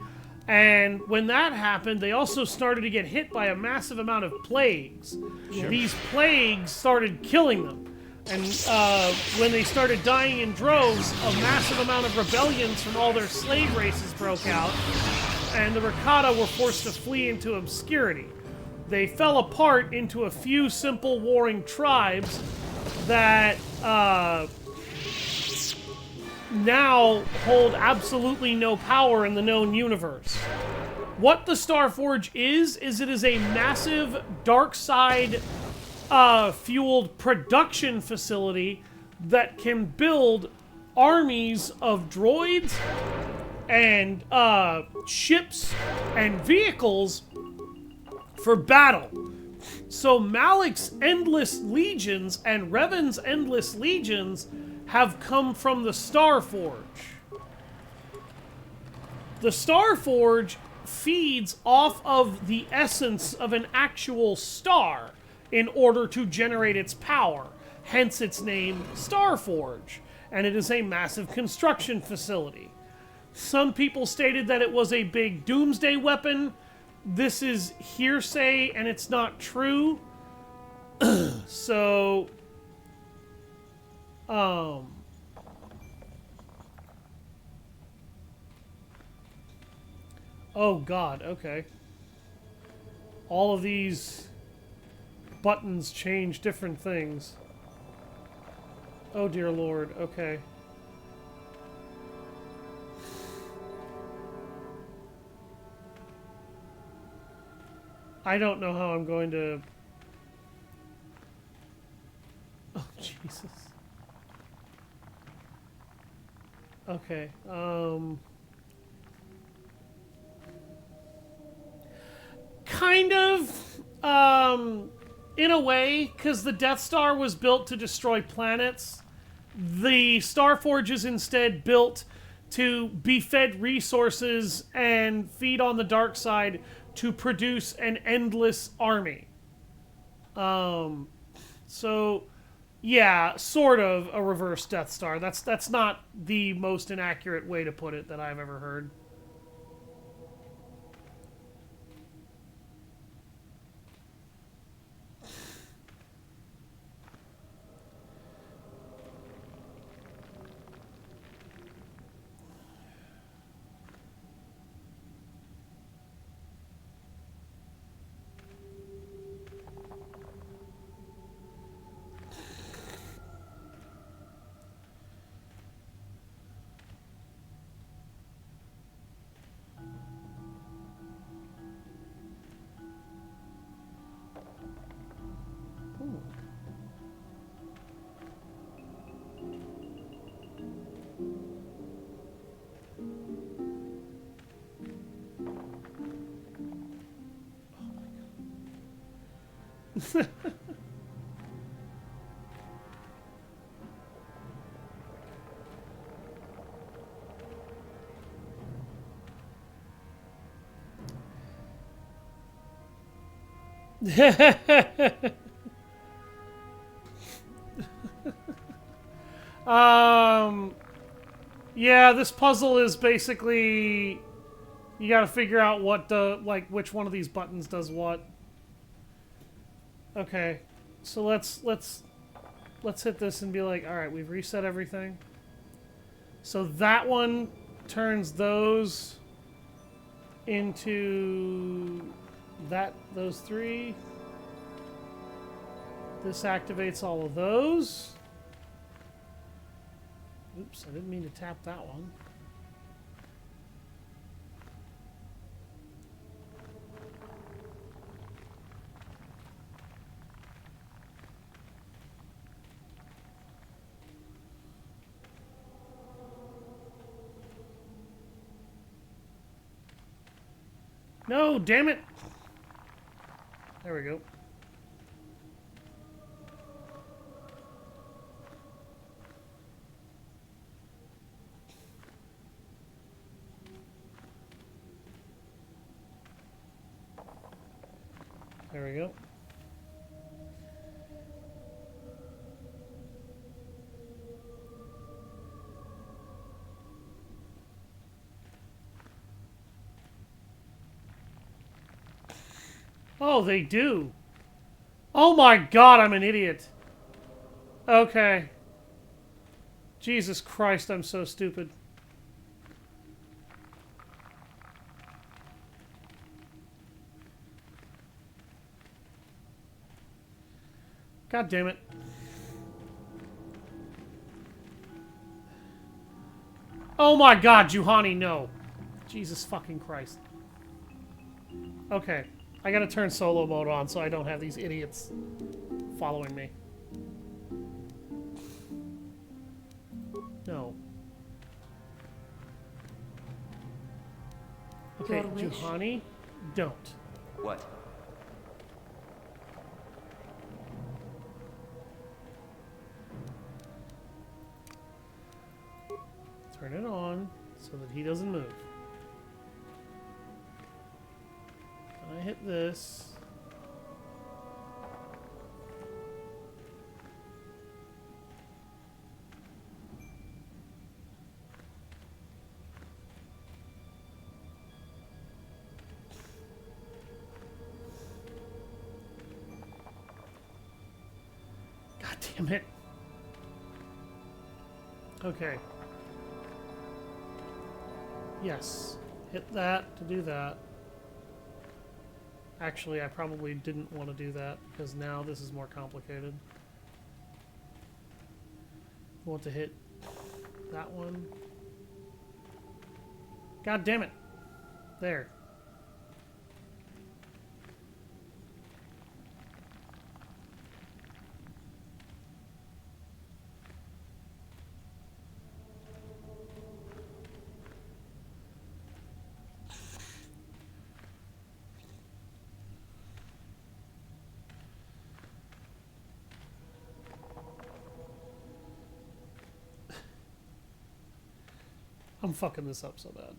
And when that happened, they also started to get hit by a massive amount of plagues. Sure. These plagues started killing them. And when they started dying in droves, a massive amount of rebellions from all their slave races broke out. And the Rakata were forced to flee into obscurity. They fell apart into a few simple warring tribes that now hold absolutely no power in the known universe. What the Star Forge is it is a massive dark side fueled production facility that can build armies of droids and ships and vehicles for battle. So Malak's endless legions and Revan's endless legions have come from the Star Forge. The Star Forge feeds off of the essence of an actual star in order to generate its power, hence its name Star Forge, and it is a massive construction facility. Some people stated that it was a big doomsday weapon. This is hearsay and it's not true. So oh god, okay. All of these buttons change different things. Oh dear lord, okay. I don't know how I'm going to... Oh, Jesus. Okay, kind of, in a way, because the Death Star was built to destroy planets. The Star Forge is instead built to be fed resources and feed on the dark side to produce an endless army. So, yeah, sort of a reverse Death Star. That's not the most inaccurate way to put it that I've ever heard. Yeah, this puzzle is basically you got to figure out what which one of these buttons does what. Okay, so let's hit this and be like, all right, we've reset everything. So that one turns those into those three. This activates all of those. Oops, I didn't mean to tap that one. No, damn it! There we go. There we go. Oh, they do. Oh my god, I'm an idiot. Okay. Jesus Christ, I'm so stupid. God damn it. Oh my god, Juhani, no. Jesus fucking Christ. Okay. I gotta turn solo mode on so I don't have these idiots following me. No. Okay, Juhani, don't. What? Turn it on so that he doesn't move. And I hit this. God damn it. Okay. Yes. Hit that to do that. Actually, I probably didn't want to do that because now this is more complicated. I want to hit that one. God damn it. There. I'm fucking this up so bad.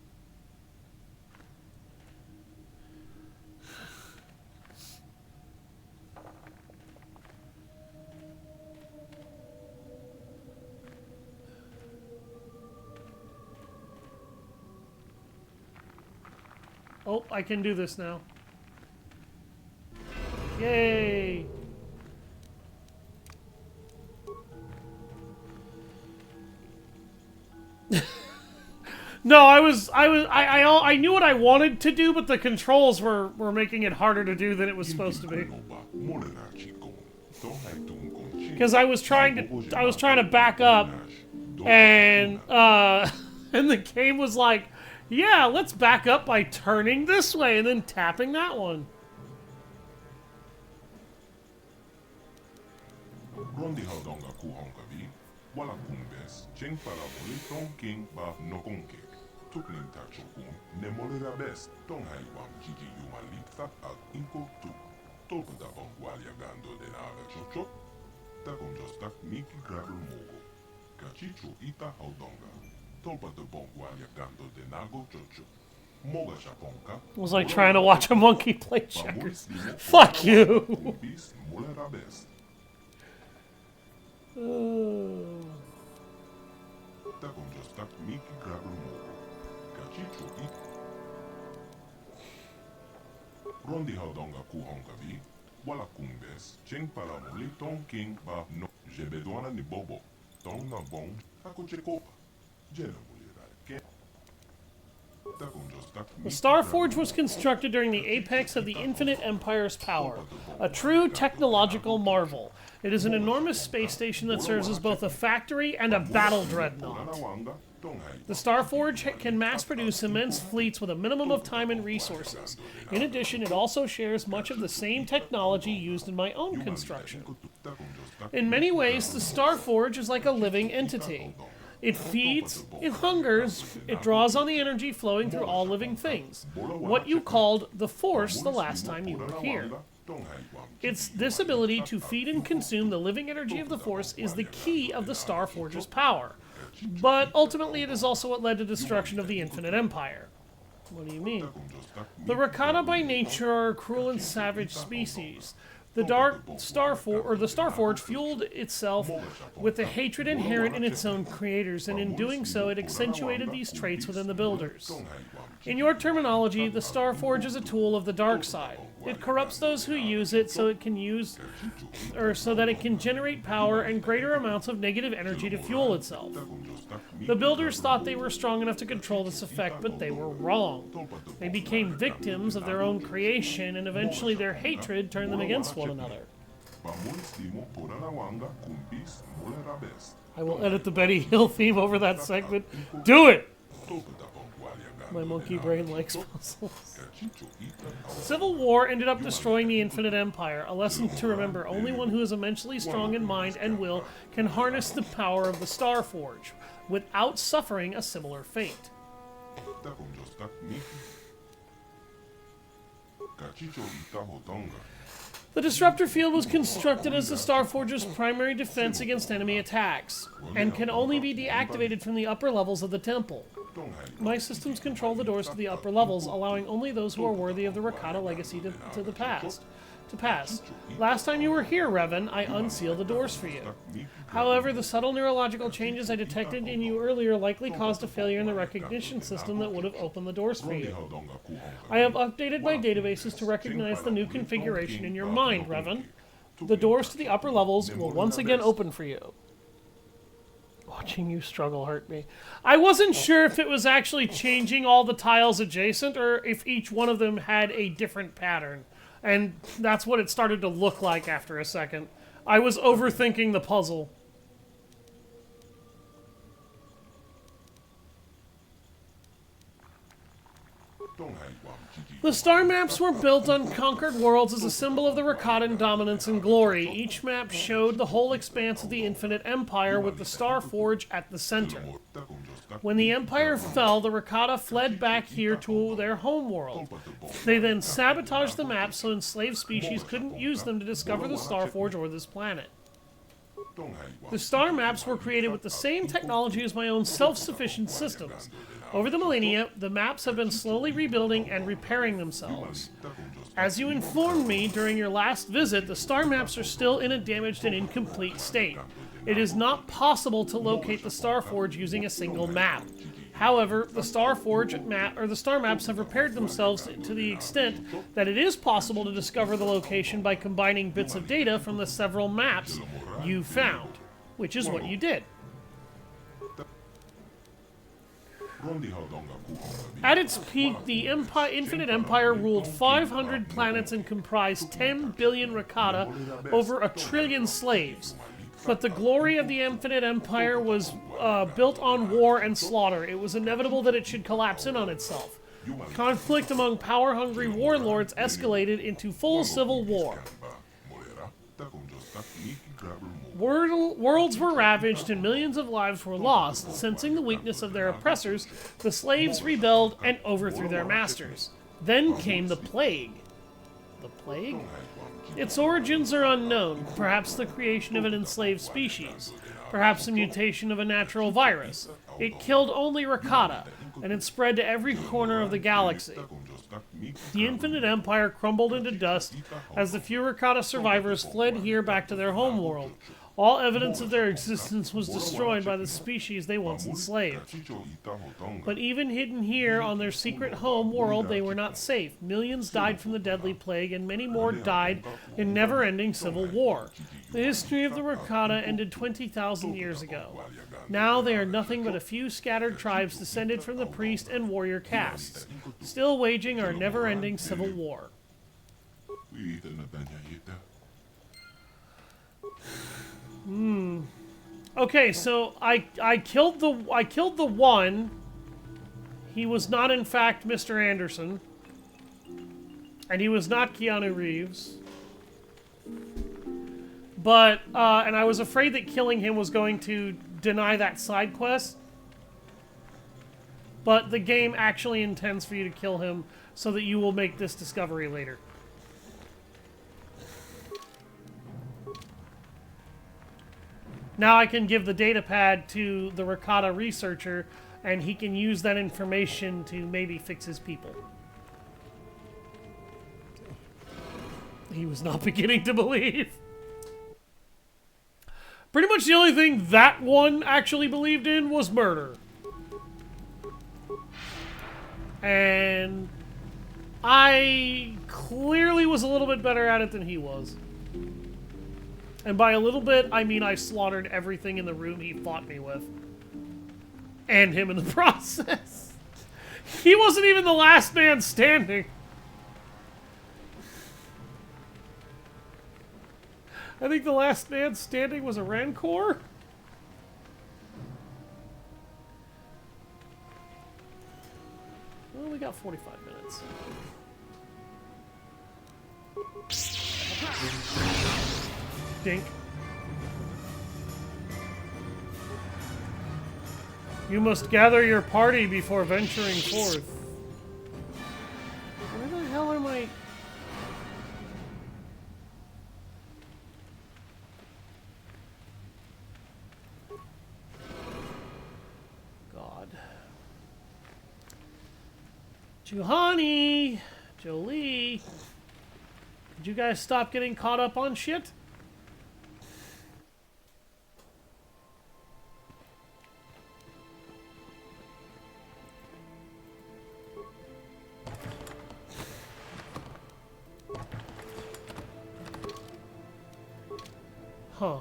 Oh, I can do this now. Yay! No, I knew what I wanted to do, but the controls were making it harder to do than it was supposed to be. Because I was trying to back up, and and the game was like, yeah, let's back up by turning this way and then tapping that one. Tukling tachokun, nemolera best, tong haiwam jiji yumalit al inko tu. Tolpa da bongwalia gando de naga chocho. Takom jostak miki grabel mogo. Kachicho ita haudonga. Tolpa da bongwalia gando de nago chocho. Moga shaponka. It was like trying to watch a monkey play checkers. Fuck you. Molera best. Takom jostak miki grabel mogo. Rondi haudonga kuhonga vi, wala kumbes, cheng para moli tong king ba no, jebeduana ni bobo, tong na bong, ako chekopa, jena muli rake. The Star Forge was constructed during the apex of the Infinite Empire's power, a true technological marvel. It is an enormous space station that serves as both a factory and a battle dreadnought. The Star Forge can mass-produce immense fleets with a minimum of time and resources. In addition, it also shares much of the same technology used in my own construction. In many ways, the Star Forge is like a living entity. It feeds, it hungers, it draws on the energy flowing through all living things. What you called the Force the last time you were here. It's this ability to feed and consume the living energy of the Force is the key of the Star Forge's power. But ultimately it is also what led to destruction of the Infinite Empire. What do you mean? The Rakata by nature are a cruel and savage species. The Star Forge fueled itself with the hatred inherent in its own creators, and in doing so it accentuated these traits within the builders. In your terminology, the Star Forge is a tool of the dark side. It corrupts those who use it so that it can generate power and greater amounts of negative energy to fuel itself. The builders thought they were strong enough to control this effect, but they were wrong. They became victims of their own creation, and eventually their hatred turned them against one another. I will edit the Betty Hill theme over that segment. Do it! My monkey brain likes puzzles. Civil War ended up destroying the Infinite Empire, a lesson to remember. Only one who is immensely strong in mind and will can harness the power of the Star Forge, without suffering a similar fate. The disruptor field was constructed as the Star Forge's primary defense against enemy attacks, and can only be deactivated from the upper levels of the temple. My systems control the doors to the upper levels, allowing only those who are worthy of the Rakata legacy to pass. Last time you were here, Revan, I unsealed the doors for you. However, the subtle neurological changes I detected in you earlier likely caused a failure in the recognition system that would have opened the doors for you. I have updated my databases to recognize the new configuration in your mind, Revan. The doors to the upper levels will once again open for you. Watching you struggle hurt me. I wasn't sure if it was actually changing all the tiles adjacent or if each one of them had a different pattern. And that's what it started to look like after a second. I was overthinking the puzzle. The star maps were built on conquered worlds as a symbol of the Rakatan dominance and glory. Each map showed the whole expanse of the Infinite Empire with the Star Forge at the center. When the Empire fell, the Rakata fled back here to their homeworld. They then sabotaged the maps so enslaved species couldn't use them to discover the Star Forge or this planet. The star maps were created with the same technology as my own self-sufficient systems. Over the millennia, the maps have been slowly rebuilding and repairing themselves. As you informed me during your last visit, the star maps are still in a damaged and incomplete state. It is not possible to locate the Star Forge using a single map. However, the Star maps have repaired themselves to the extent that it is possible to discover the location by combining bits of data from the several maps you found, which is what you did. At its peak, the Infinite Empire ruled 500 planets and comprised 10 billion Rakata, over 1 trillion slaves. But the glory of the Infinite Empire was built on war and slaughter. It was inevitable that it should collapse in on itself. Conflict among power-hungry warlords escalated into full civil war. Worlds were ravaged and millions of lives were lost. Sensing the weakness of their oppressors, the slaves rebelled and overthrew their masters. Then came the plague. The plague? Its origins are unknown. Perhaps the creation of an enslaved species. Perhaps a mutation of a natural virus. It killed only Rakata, and it spread to every corner of the galaxy. The Infinite Empire crumbled into dust as the few Rakata survivors fled here back to their homeworld. All evidence of their existence was destroyed by the species they once enslaved. But even hidden here on their secret home world, they were not safe. Millions died from the deadly plague, and many more died in never-ending civil war. The history of the Rakata ended 20,000 years ago. Now they are nothing but a few scattered tribes descended from the priest and warrior castes, still waging our never-ending civil war. Okay, so I killed the one. He was not in fact Mr. Anderson. And he was not Keanu Reeves. But and I was afraid that killing him was going to deny that side quest. But the game actually intends for you to kill him so that you will make this discovery later. Now I can give the data pad to the Rakata researcher, and he can use that information to maybe fix his people. He was not beginning to believe. Pretty much the only thing that one actually believed in was murder. And I clearly was a little bit better at it than he was. And by a little bit, I mean I slaughtered everything in the room he fought me with. And him in the process. He wasn't even the last man standing. I think the last man standing was a Rancor. Well, we got 45 minutes. Dink. You must gather your party before venturing forth. Where the hell am I? God. Juhani! Jolie! Did you guys stop getting caught up on shit? Huh.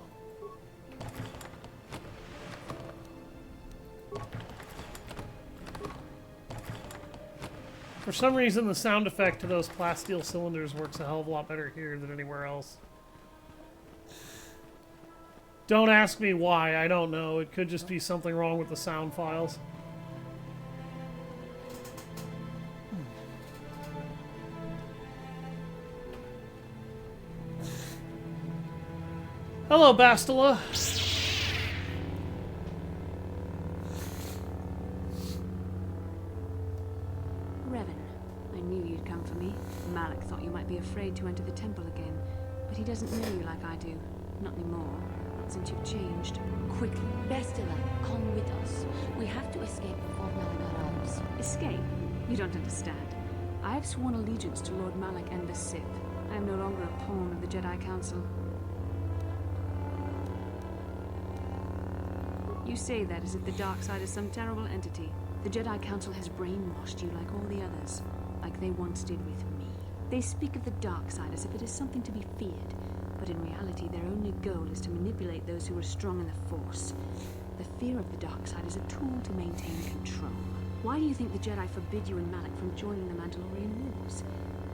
For some reason, the sound effect to those plasteel cylinders works a hell of a lot better here than anywhere else. Don't ask me why, I don't know. It could just be something wrong with the sound files. Hello, Bastila. Revan, I knew you'd come for me. Malak thought you might be afraid to enter the temple again, but he doesn't know you like I do. Not anymore. Not since you've changed. Quickly, Bastila, come with us. We have to escape before Malak arrives. Escape? You don't understand. I have sworn allegiance to Lord Malak and the Sith. I am no longer a pawn of the Jedi Council. You say that as if the dark side is some terrible entity. The Jedi Council has brainwashed you like all the others, like they once did with me. They speak of the dark side as if it is something to be feared, but in reality their only goal is to manipulate those who are strong in the Force. The fear of the dark side is a tool to maintain control. Why do you think the Jedi forbid you and Malak from joining the Mandalorian Wars?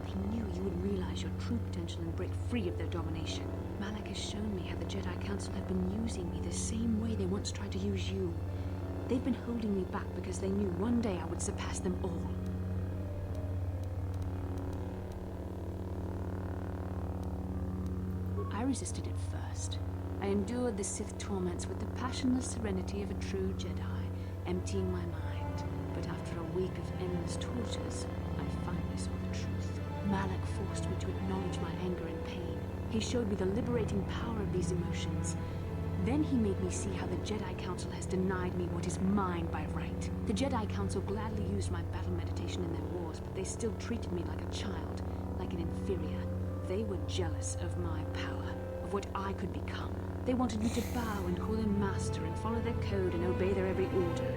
They knew you would realize your true potential and break free of their domination. Malak has shown me how the Jedi Council have been using me the same way they once tried to use you. They've been holding me back because they knew one day I would surpass them all. I resisted at first. I endured the Sith torments with the passionless serenity of a true Jedi, emptying my mind. But after a week of endless tortures, I finally saw the truth. Malak forced me to acknowledge my anger and pain. He showed me the liberating power of these emotions. Then he made me see how the Jedi Council has denied me what is mine by right. The Jedi Council gladly used my battle meditation in their wars, but they still treated me like a child, like an inferior. They were jealous of my power, of what I could become. They wanted me to bow and call them master and follow their code and obey their every order.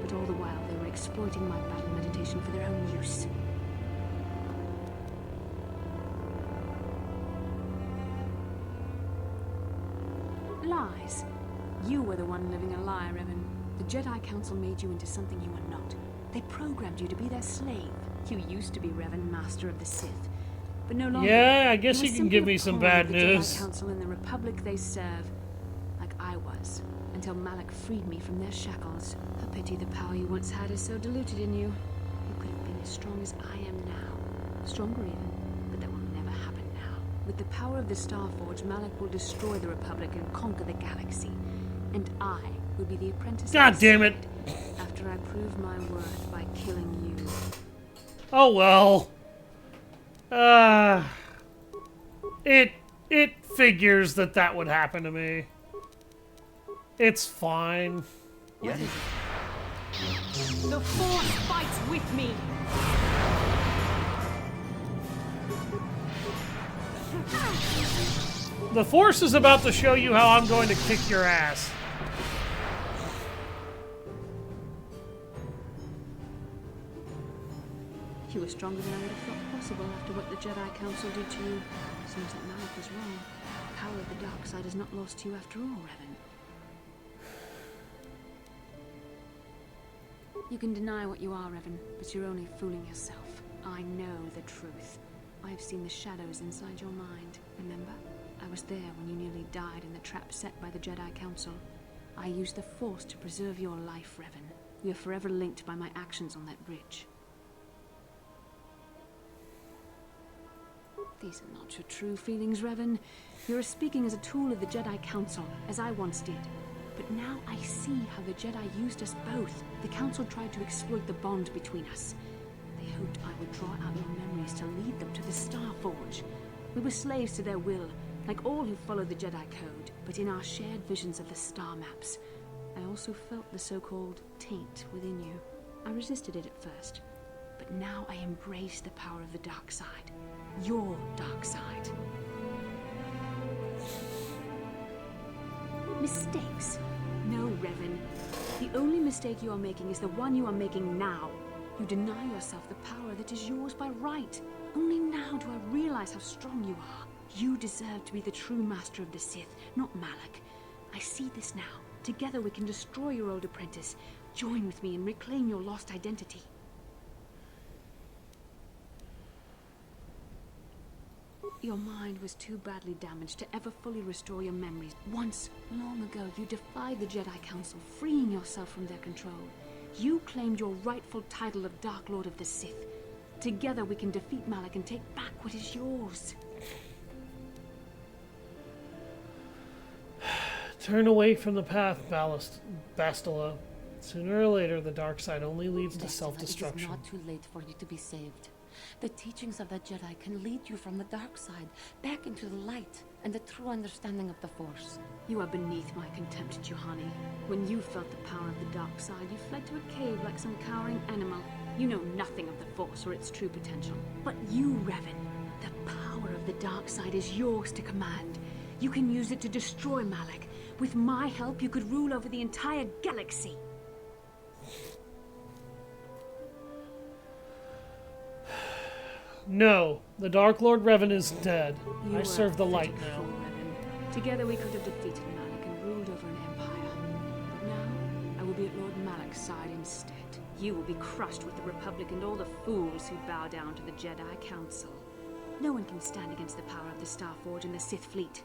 But all the while they were exploiting my battle meditation for their own use. lies. You were the one living a lie, Revan. The Jedi Council made you into something you are not. They programmed you to be their slave. You used to be Revan, Master of the Sith, but no longer. Yeah, I guess you you were can simply give me a some pawn bad of the news. Jedi Council and the Republic they serve, like I was, until Malak freed me from their shackles. A pity the power you once had is so diluted in you. You could have been as strong as I am now, stronger even, but that will never happen now. With the power of the Starforge, Malak will destroy the Republic and conquer the galaxy, and I will be the apprentice. God of the damn it! Sith after I prove my worth by killing you. Oh well. It figures that would happen to me. It's fine. Yes? The Force fights with me! The Force is about to show you how I'm going to kick your ass. You were stronger than I would have thought possible after what the Jedi Council did to you. Seems that Malak was wrong. The power of the dark side is not lost to you after all, Revan. You can deny what you are, Revan, but you're only fooling yourself. I know the truth. I've seen the shadows inside your mind, remember? I was there when you nearly died in the trap set by the Jedi Council. I used the Force to preserve your life, Revan. We are forever linked by my actions on that bridge. These are not your true feelings, Revan. You're speaking as a tool of the Jedi Council, as I once did. But now I see how the Jedi used us both. The Council tried to exploit the bond between us. They hoped I would draw out your memories to lead them to the Starforge. We were slaves to their will, like all who follow the Jedi Code, but in our shared visions of the star maps. I also felt the so-called taint within you. I resisted it at first, but now I embrace the power of the dark side. Your dark side. Mistakes? No, Revan. The only mistake you are making is the one you are making now. You deny yourself the power that is yours by right. Only now do I realize how strong you are. You deserve to be the true master of the Sith, not Malak. I see this now. Together we can destroy your old apprentice. Join with me and reclaim your lost identity. Your mind was too badly damaged to ever fully restore your memories. Once, long ago, you defied the Jedi Council, freeing yourself from their control. You claimed your rightful title of Dark Lord of the Sith. Together we can defeat Malak and take back what is yours. Turn away from the path, Bastila. Sooner or later, the dark side only leads to Bastila, self-destruction. It is not too late for you to be saved. The teachings of the Jedi can lead you from the dark side back into the light and the true understanding of the Force. You are beneath my contempt, Juhani. When you felt the power of the dark side, you fled to a cave like some cowering animal. You know nothing of the Force or its true potential. But you, Revan, the power of the dark side is yours to command. You can use it to destroy Malak. With my help, you could rule over the entire galaxy. No, the Dark Lord Revan is dead. You I serve the light pathetic now. fool, Revan. Together we could have defeated Malak and ruled over an empire. But now, I will be at Lord Malak's side instead. You will be crushed with the Republic and all the fools who bow down to the Jedi Council. No one can stand against the power of the Starforge and the Sith fleet.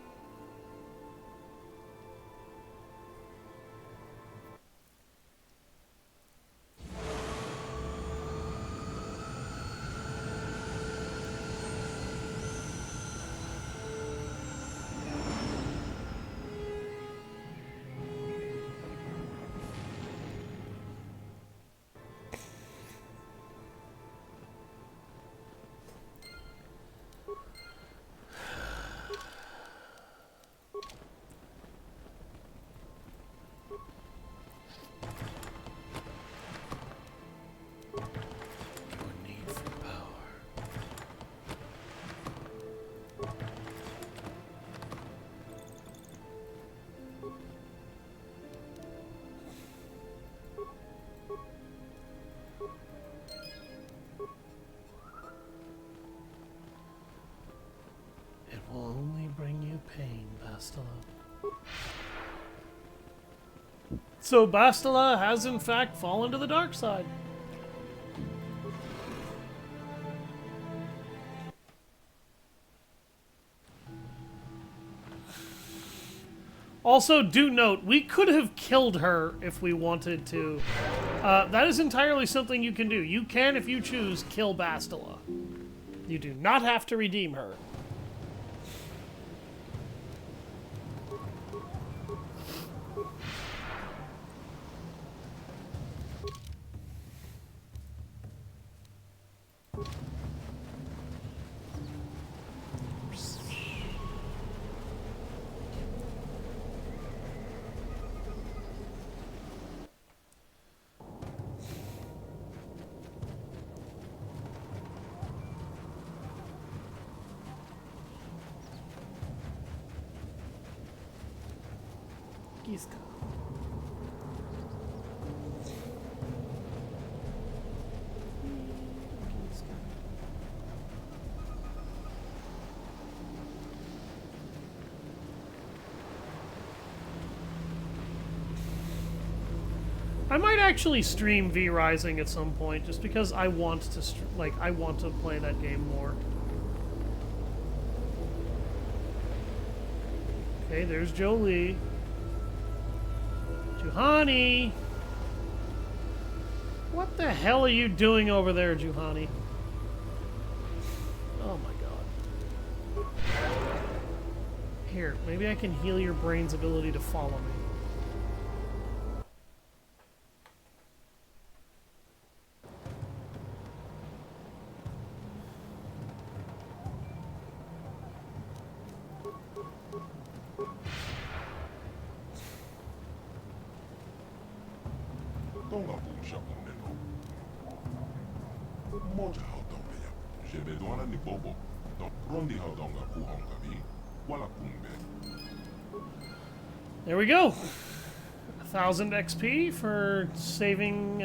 It will only bring you pain, Bastila. So Bastila has in fact fallen to the dark side. Also, do note, we could have killed her if we wanted to. That is entirely something you can do. You can, if you choose, kill Bastila. You do not have to redeem her. Giska. I might actually stream V Rising at some point, just because I want to, I want to play that game more. Okay, there's Jolie. Juhani! What the hell are you doing over there, Juhani? Oh my god. Here, maybe I can heal your brain's ability to follow me. There we go. 1,000 XP for saving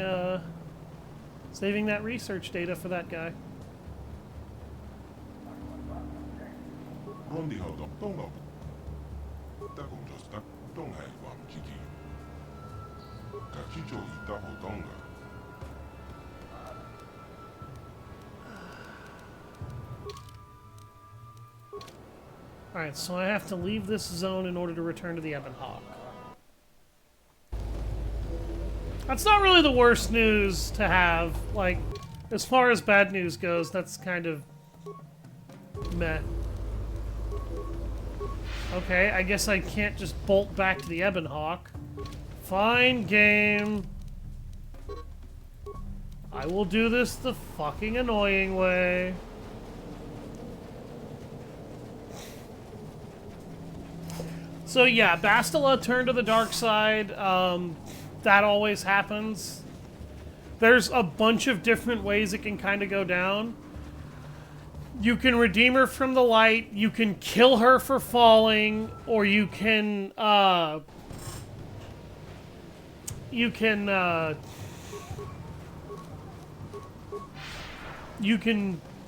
saving that research data for that guy. Alright, so I have to leave this zone in order to return to the Ebon Hawk. That's not really the worst news to have. Like, as far as bad news goes, that's kind of meh. Okay, I guess I can't just bolt back to the Ebon Hawk. Fine, game. I will do this the fucking annoying way. So yeah, Bastila turned to the dark side. That always happens. There's a bunch of different ways it can kind of go down. You can redeem her from the light, you can kill her for falling, or you can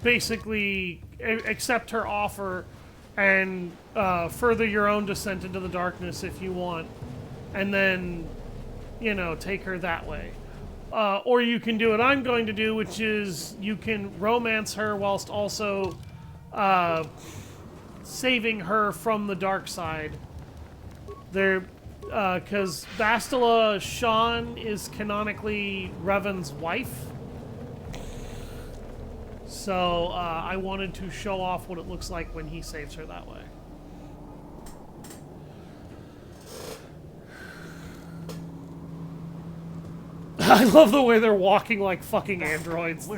basically accept her offer and further your own descent into the darkness if you want, and then, you know, take her that way. Or you can do what I'm going to do, which is you can romance her whilst also saving her from the dark side. Because Bastila Shan is canonically Revan's wife. So I wanted to show off what it looks like when he saves her that way. I love the way they're walking like fucking androids.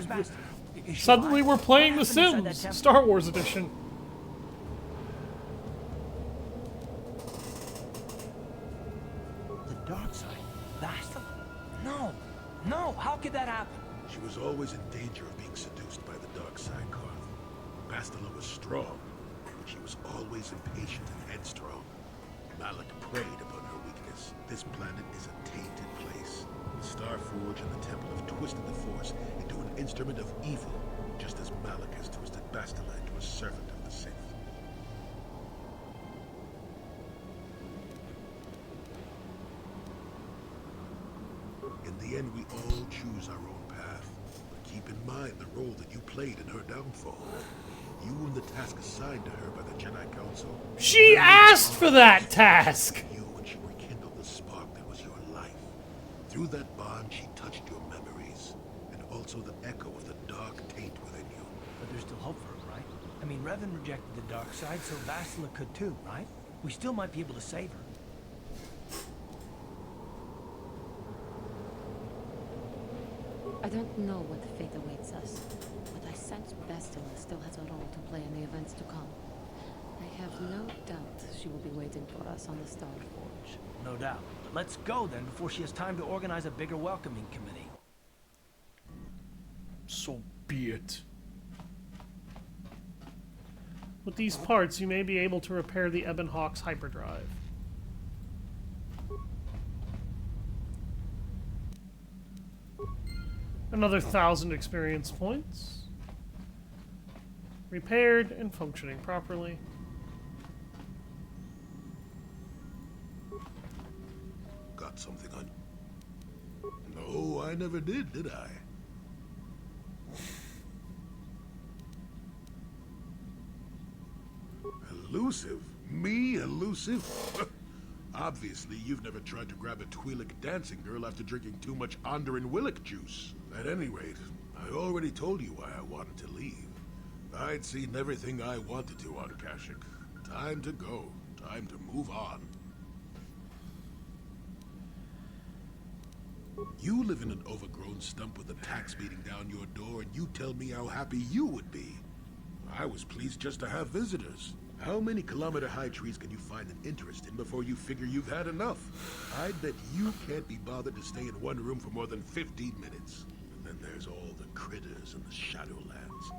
Suddenly we're playing The Sims, Star Wars edition. The dark side? Bastila? No, no, how could that happen? She was always in danger of being seduced by the dark side, Karth. Bastila was strong, but she was always impatient and headstrong. Malak preyed upon her weakness. This planet is a tainted place. The Starforge and the Temple have twisted the Force into an instrument of evil, just as Malak has twisted Bastila into a servant of the Sith. In the end, we all choose our own path. But keep in mind the role that you played in her downfall. You and the task assigned to her by the Jedi Council. She asked for that task! You when she rekindled the spark that was your life. Through that bond, she touched your memories, and also the echo of the dark taint within you. But there's still hope for her, right? I mean, Revan rejected the dark side, so Bastila could too, right? We still might be able to save her. I don't know what fate awaits us, but I sense Bastila still has a role to play in the events to come. I have no doubt she will be waiting for us on the Star Forge. No doubt. But let's go then before she has time to organize a bigger welcoming committee. So be it. With these parts, you may be able to repair the Ebon Hawk's hyperdrive. Another 1,000 experience points. Repaired and functioning properly. Got something on you? No, I never did I? Elusive? Me elusive? Obviously, you've never tried to grab a Twi'lek dancing girl after drinking too much Onderan Willick juice. At any rate, I already told you why I wanted to leave. I'd seen everything I wanted to on Kashyyyk. Time to go. Time to move on. You live in an overgrown stump with a tax beating down your door, and you tell me how happy you would be. I was pleased just to have visitors. How many kilometer-high trees can you find an interest in before you figure you've had enough? I'd bet you can't be bothered to stay in one room for more than 15 minutes. And then there's all the critters and the Shadowlands.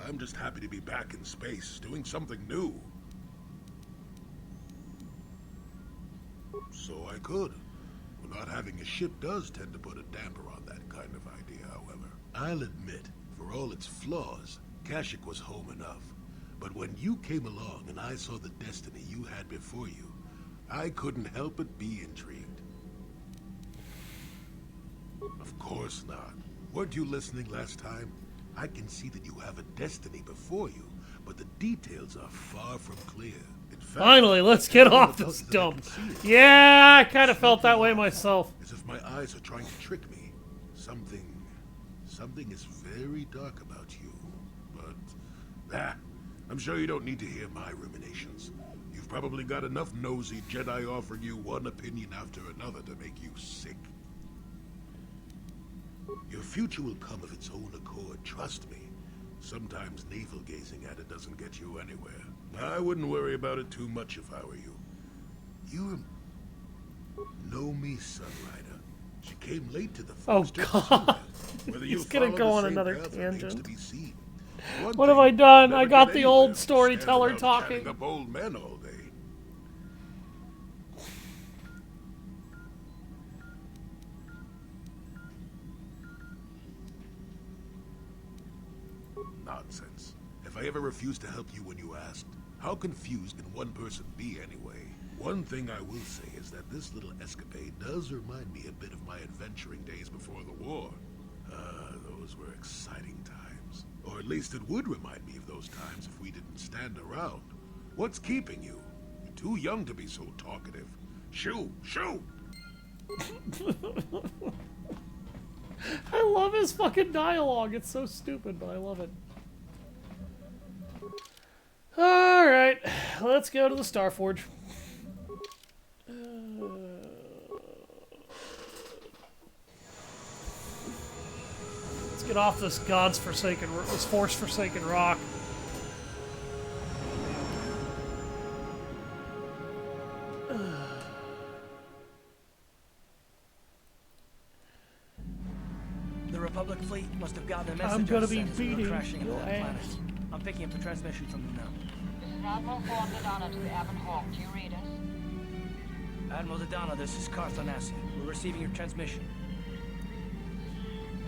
I'm just happy to be back in space, doing something new. So I could. Not having a ship does tend to put a damper on that kind of idea, however. I'll admit, for all its flaws, Kashyyyk was home enough. But when you came along and I saw the destiny you had before you, I couldn't help but be intrigued. Of course not. Weren't you listening last time? I can see that you have a destiny before you, but the details are far from clear. In fact, Finally, let's get off this dump. Yeah, I kind of felt that way myself. As if my eyes are trying to trick me. Something is very dark about you. But, I'm sure you don't need to hear my ruminations. You've probably got enough nosy Jedi offering you one opinion after another to make you sick. Your future will come of its own accord, trust me. Sometimes navel-gazing at it doesn't get you anywhere. I wouldn't worry about it too much if I were you. You know me, Sunrider. She came late to the first. Oh God! He's gonna go on another tangent. What have thing, I done? never I got get the anywhere old with storyteller standing out talking. chatting up old men all day. Nonsense. If I ever refused to help you when you asked, how confused can one person be anyway? One thing I will say is that this little escapade does remind me a bit of my adventuring days before the war. Those were exciting times. Or at least it would remind me of those times if we didn't stand around. What's keeping you? You're too young to be so talkative. Shoo! Shoo! I love his fucking dialogue. It's so stupid, but I love it. Alright, let's go to the Star Forge. Let's get off this this Force-forsaken rock. The Republic fleet must have gotten a message. I'm gonna us be as we were beating crashing into your that planet. ass. I'm picking up the transmission from them now. This is Admiral Ford Ladonna to the Ebon Hawk. Do you read us? Admiral Dodonna, this is Carthonassia. We're receiving your transmission.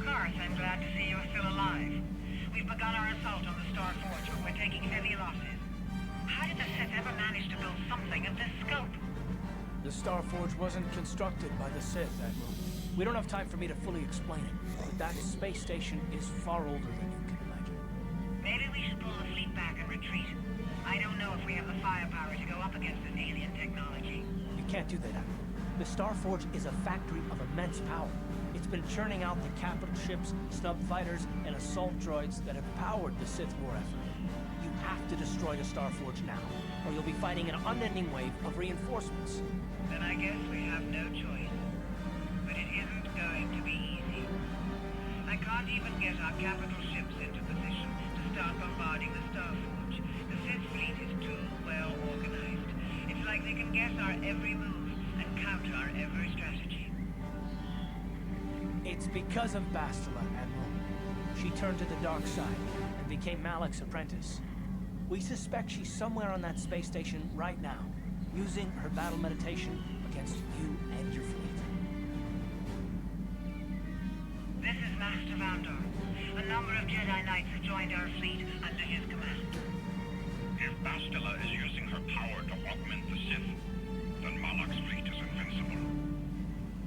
Carth, I'm glad to see you're still alive. We've begun our assault on the Star Forge, but we're taking heavy losses. How did the Sith ever manage to build something of this scope? The Star Forge wasn't constructed by the Sith, Admiral. We don't have time for me to fully explain it, but that space station is far older than you can imagine. Maybe we should pull the fleet back and retreat. I don't know if we have the firepower to go up against this alien technology. You can't do that, Admiral. The Starforge is a factory of immense power. It's been churning out the capital ships, snub fighters, and assault droids that have powered the Sith war effort. You have to destroy the Starforge now, or you'll be fighting an unending wave of reinforcements. Then I guess we have no choice. But it isn't going to be easy. I can't even get our capital ships into position to start bombarding the Starforge. The Sith fleet is too well organized. It's like they can guess our every move and counter our every strategy. It's because of Bastila, Admiral. She turned to the dark side and became Malak's apprentice. We suspect she's somewhere on that space station right now, using her battle meditation against you and your fleet. This is Master Vandor. A number of Jedi Knights have joined our fleet under his command. If Bastila is using her power to augment the Sith, then Malak's fleet is invincible.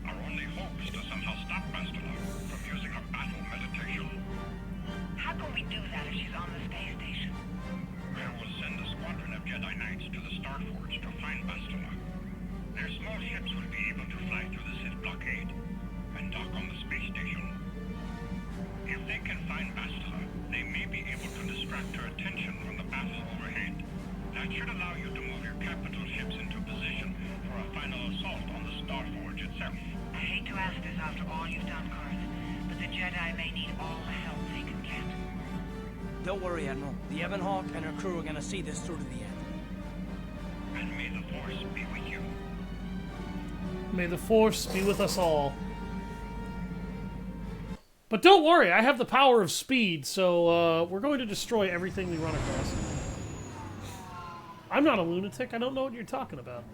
Our only hope is to somehow stop Bastila from using her battle meditation. How can we do that if she's on the space station? I will send a squadron of Jedi Knights to the Starforge to find Bastila. Their small ships will be able to fly through the Sith blockade and dock on the space station. If they can find Bastila, they may be able to distract her attention from the battle overhead. That should allow you to move your capital ships into position for a final assault on the Starforge itself. I hate to ask this after all you've done, Karth, but the Jedi may need all the help they can get. Don't worry, Admiral. The Ebon Hawk and her crew are gonna see this through to the end. And may the Force be with you. May the Force be with us all. But don't worry, I have the power of speed, so we're going to destroy everything we run across. I'm not a lunatic. I don't know what you're talking about.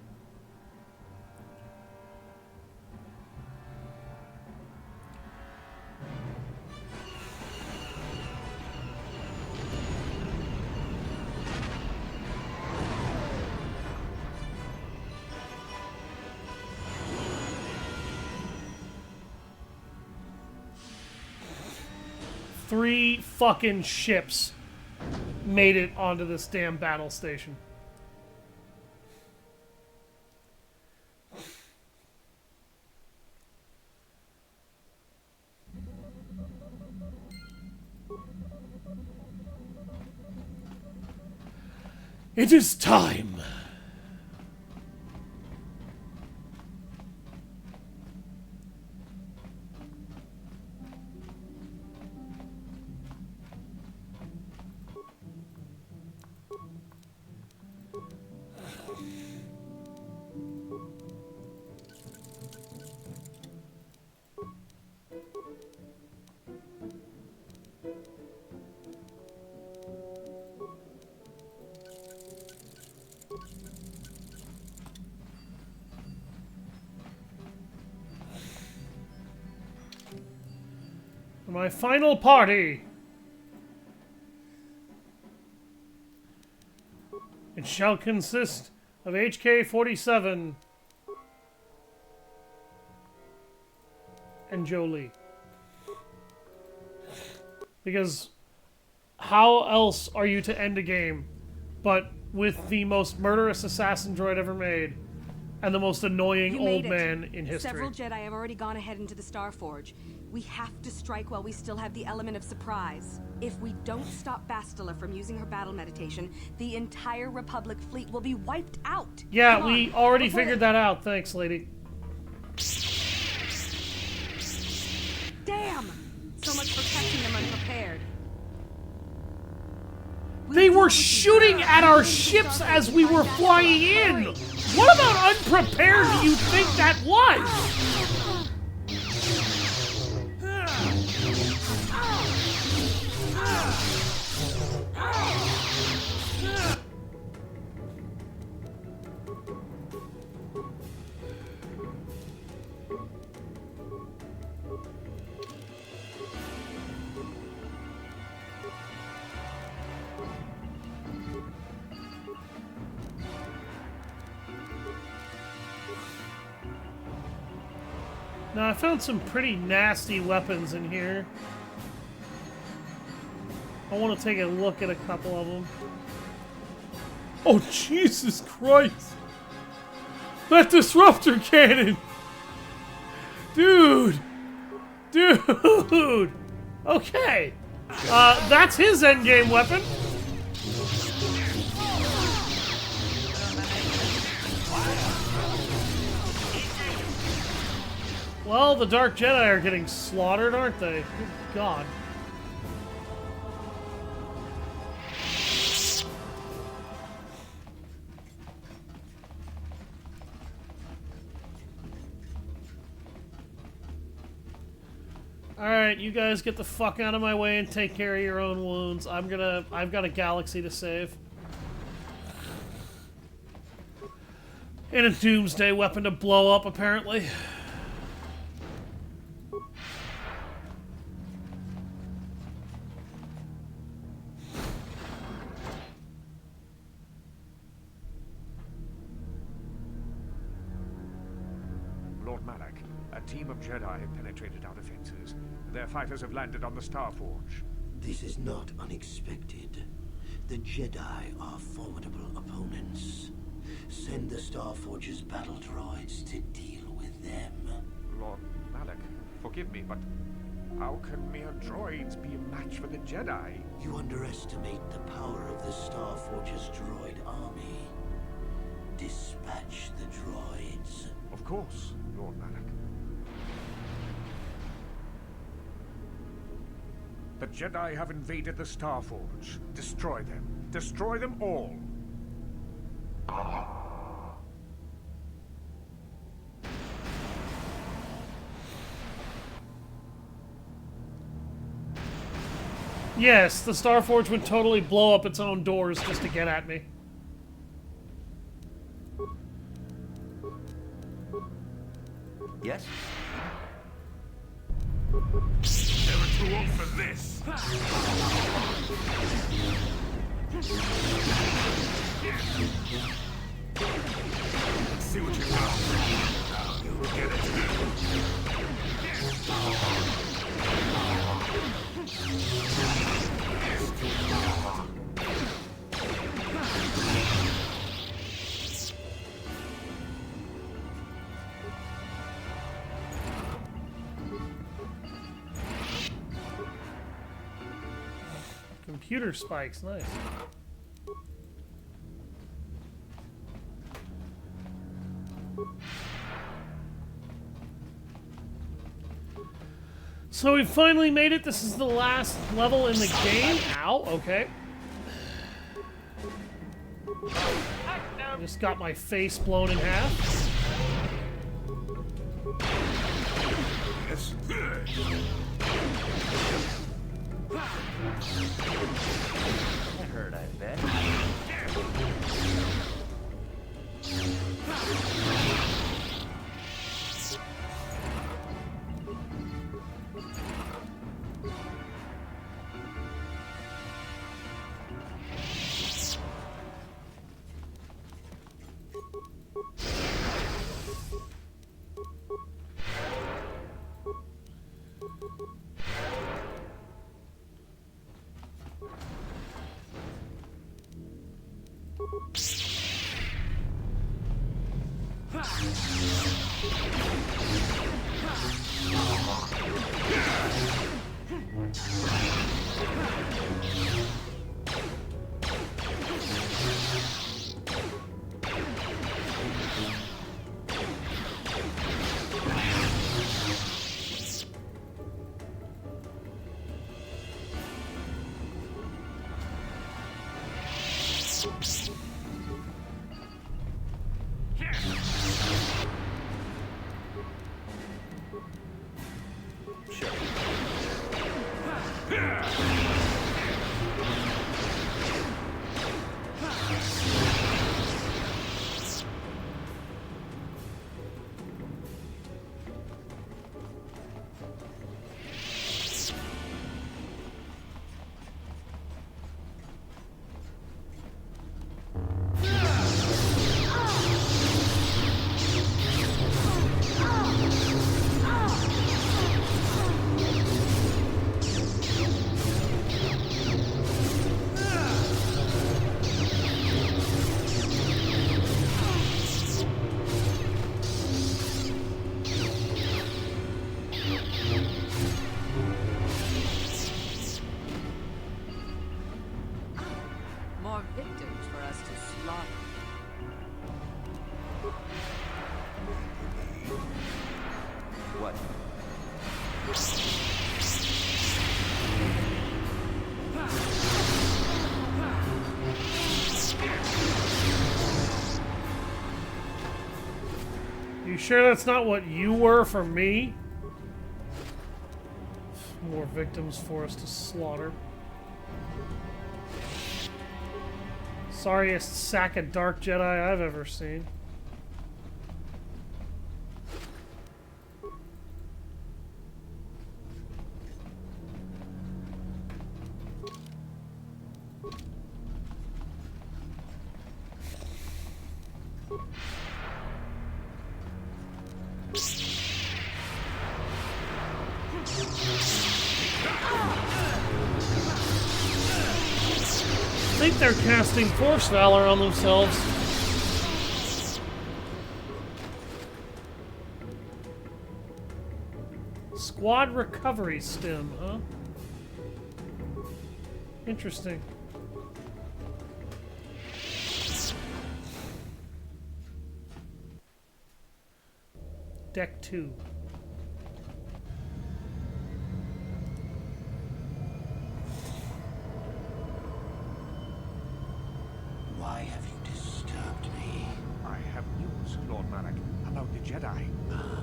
Three fucking ships made it onto this damn battle station. It is time. My final party. It shall consist of HK-47 and Jolie. Because how else are you to end a game but with the most murderous assassin droid ever made and the most annoying old man in history? Several Jedi have already gone ahead into the Starforge. We have to strike while we still have the element of surprise. If we don't stop Bastila from using her battle meditation, the entire Republic fleet will be wiped out. Yeah, we already figured that out. Thanks, lady. Damn! So much for catching them unprepared. They were shooting at our ships as we were flying in! What about unprepared do you think that was? Now, I found some pretty nasty weapons in here. I want to take a look at a couple of them. Oh, Jesus Christ! That disruptor cannon! Dude! Dude! Okay. That's his endgame weapon. Well, the Dark Jedi are getting slaughtered, aren't they? Good God. Alright, you guys get the fuck out of my way and take care of your own wounds. I've got a galaxy to save. And a doomsday weapon to blow up, apparently. Lord Malak, a team of Jedi have penetrated our defenses. Their fighters have landed on the Starforge. This is not unexpected. The Jedi are formidable opponents. Send the Starforge's battle droids to deal with them. Lord Malak, forgive me, but how can mere droids be a match for the Jedi? You underestimate the power of the Starforge's droid army. Dispatch the droids. Of course, Lord Malak. The Jedi have invaded the Starforge. Destroy them. Destroy them all. Yes, the Starforge would totally blow up its own doors just to get at me. Yes? Never too old for this! Let's see what you got. Now you'll get Computer spikes, nice. So we finally made it. This is the last level in the game. Ow, okay. I just got my face blown in half. Yes. That hurt, I bet. You sure that's not what you were for me? More victims for us to slaughter. Sorriest sack of dark Jedi I've ever seen. I think they're casting Force Valor on themselves. Squad Recovery Stim, huh? Interesting. Deck 2. Why have you disturbed me? I have news, Lord Malak, about the Jedi. Ah,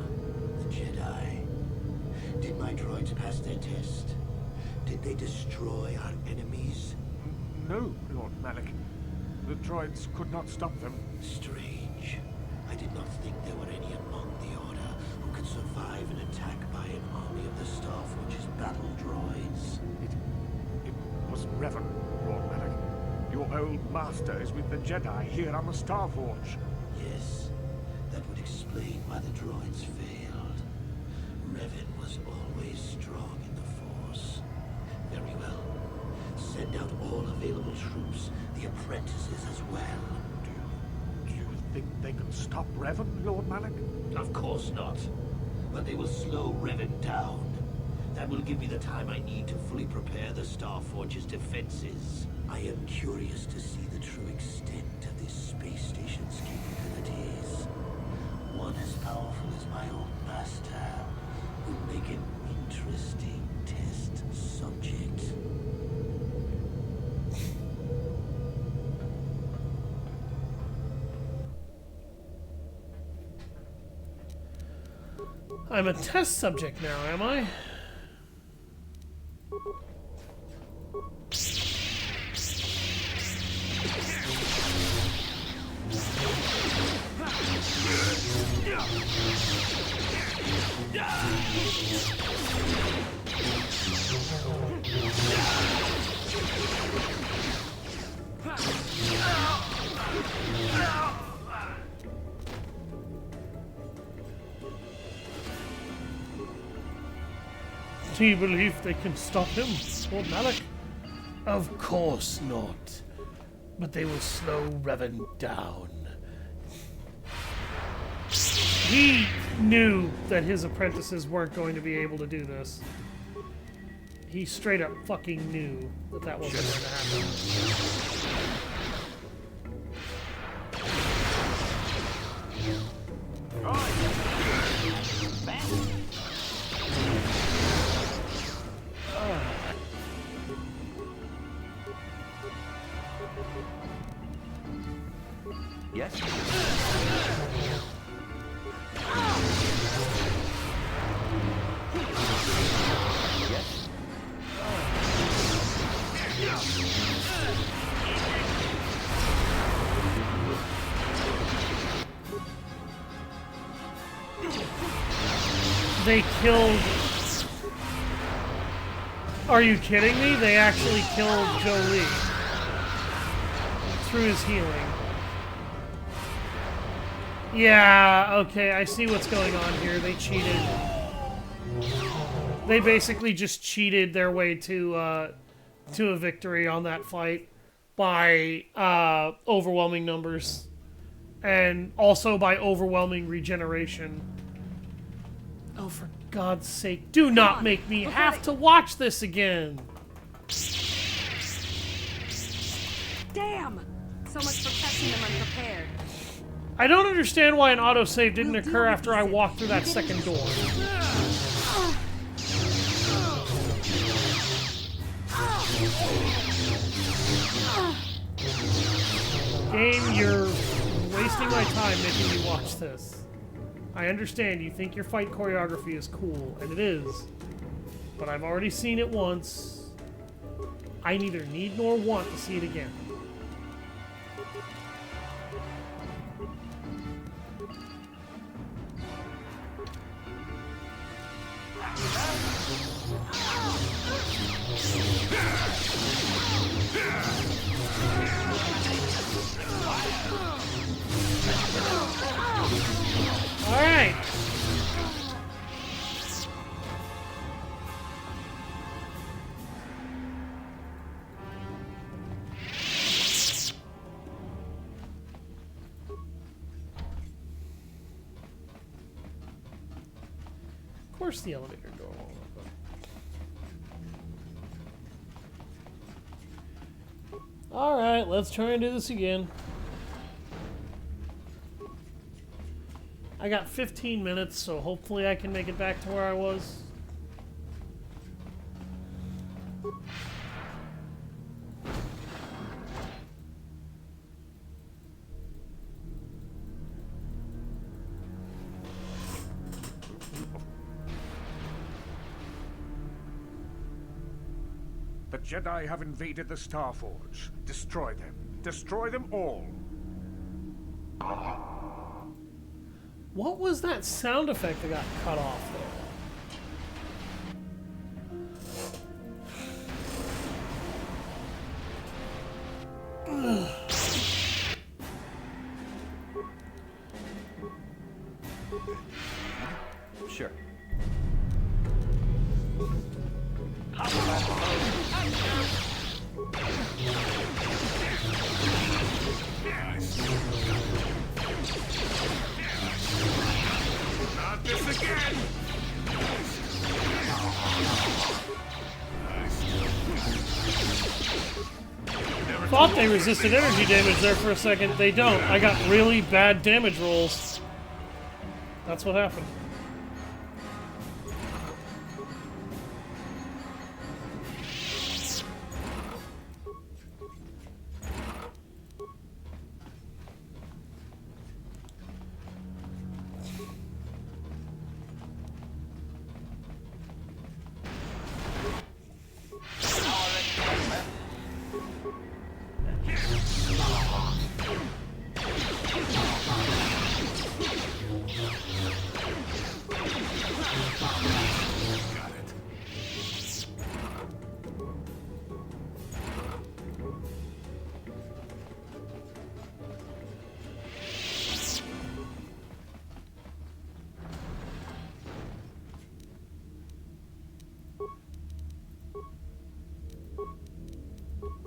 the Jedi. Did my droids pass their test? Did they destroy our enemies? No, Lord Malak. The droids could not stop them. Strange. I did not think there were any among the Order who could survive an attack by an army of the Starforge's battle droids. It was Revan, Lord Malak. Your old master is with the Jedi here on the Starforge. Yes, that would explain why the droids failed. Revan was always strong in the Force. Very well. Send out all available troops, the apprentices as well. Do you think they can stop Revan, Lord Malak? Of course not. But they will slow Revan down. That will give me the time I need to fully prepare the Starforge's defenses. I am curious to see the true extent of this space station's capabilities. One as powerful as my old master will make an interesting test subject. I'm a test subject now, am I? Do you believe they can stop him, Lord Malak? Of course not. But they will slow Revan down. He knew that his apprentices weren't going to be able to do this. He straight up fucking knew that that wasn't going to happen. Yes? Yes? They killed... Are you kidding me? They actually killed Jolie through his healing. Yeah, okay, I see what's going on here. They cheated. They basically just cheated their way to a victory on that fight by overwhelming numbers. And also by overwhelming regeneration. Oh, for God's sake, do not make me have to watch this again! Damn! So much for catching them unprepared. I don't understand why an autosave didn't occur after I walked through that second door. Game, you're wasting my time making me watch this. I understand you think your fight choreography is cool, and it is. But I've already seen it once. I neither need nor want to see it again. All right. Of course the elevator door won't open. Alright, let's try and do this again. I got 15 minutes, so hopefully I can make it back to where I was. The Jedi have invaded the Starforge. Destroy them. Destroy them all. What was that sound effect that got cut off there? Sure. Not this again! Thought they resisted energy damage there for a second. They don't. I got really bad damage rolls. That's what happened.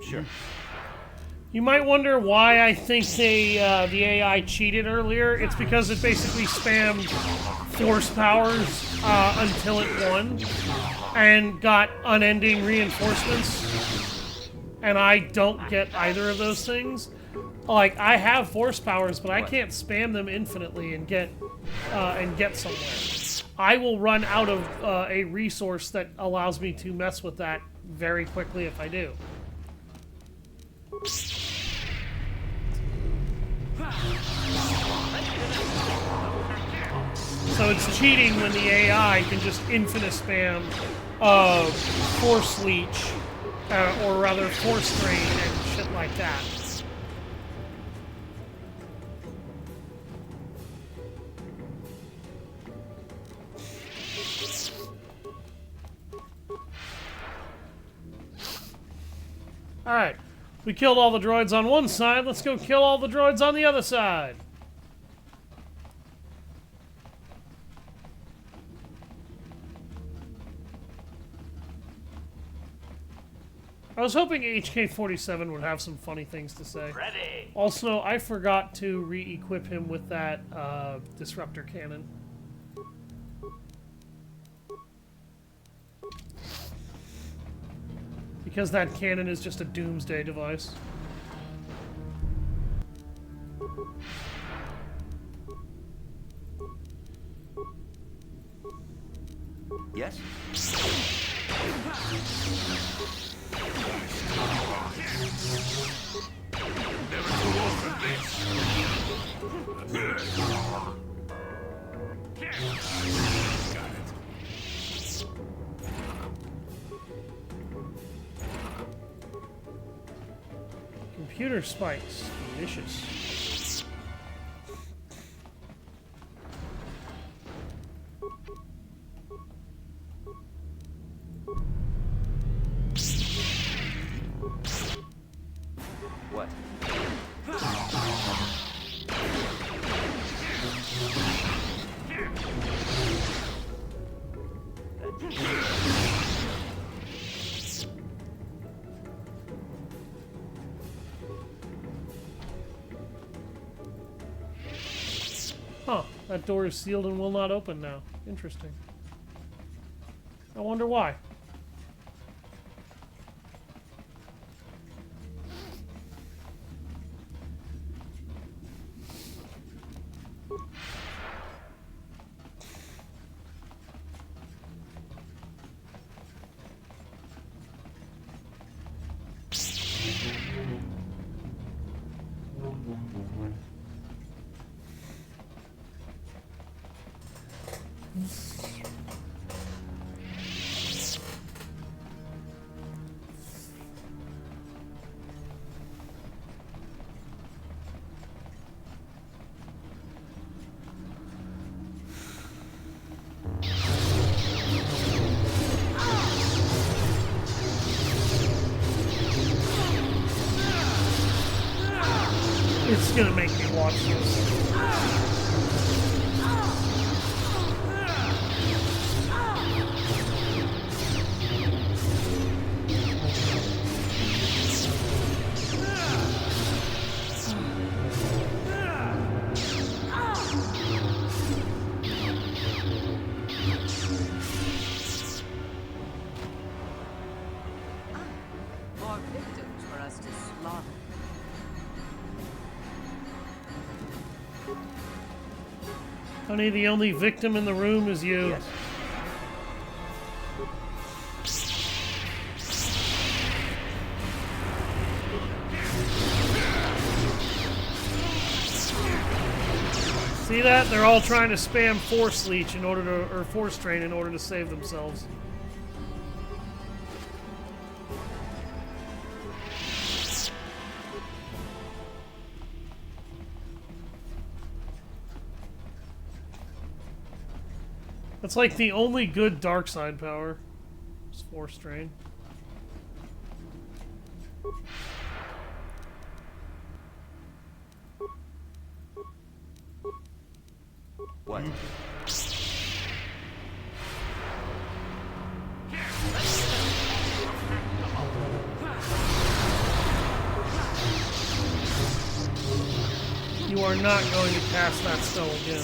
Sure. You might wonder why I think they the AI cheated earlier. It's because it basically spammed force powers until it won and got unending reinforcements. And I don't get either of those things. Like, I have force powers, but I can't spam them infinitely and get somewhere. I will run out of a resource that allows me to mess with that very quickly if I do. So it's cheating when the AI can just infinite spam force leech, or rather force drain and shit like that. Alright, we killed all the droids on one side, let's go kill all the droids on the other side. I was hoping HK-47 would have some funny things to say. Ready. Also, I forgot to re-equip him with that disruptor cannon. Because that cannon is just a doomsday device. Yes? Computer spikes. Delicious. What? Huh, that door is sealed and will not open now. Interesting. I wonder why. It's gonna make me watch this. More victims for us to slaughter. Honey, the only victim in the room is you. Yes. See that? They're all trying to spam Force Leech in order to, or Force Drain in order to save themselves. That's like the only good dark side power. Is Force Drain. What? You are not going to cast that spell again,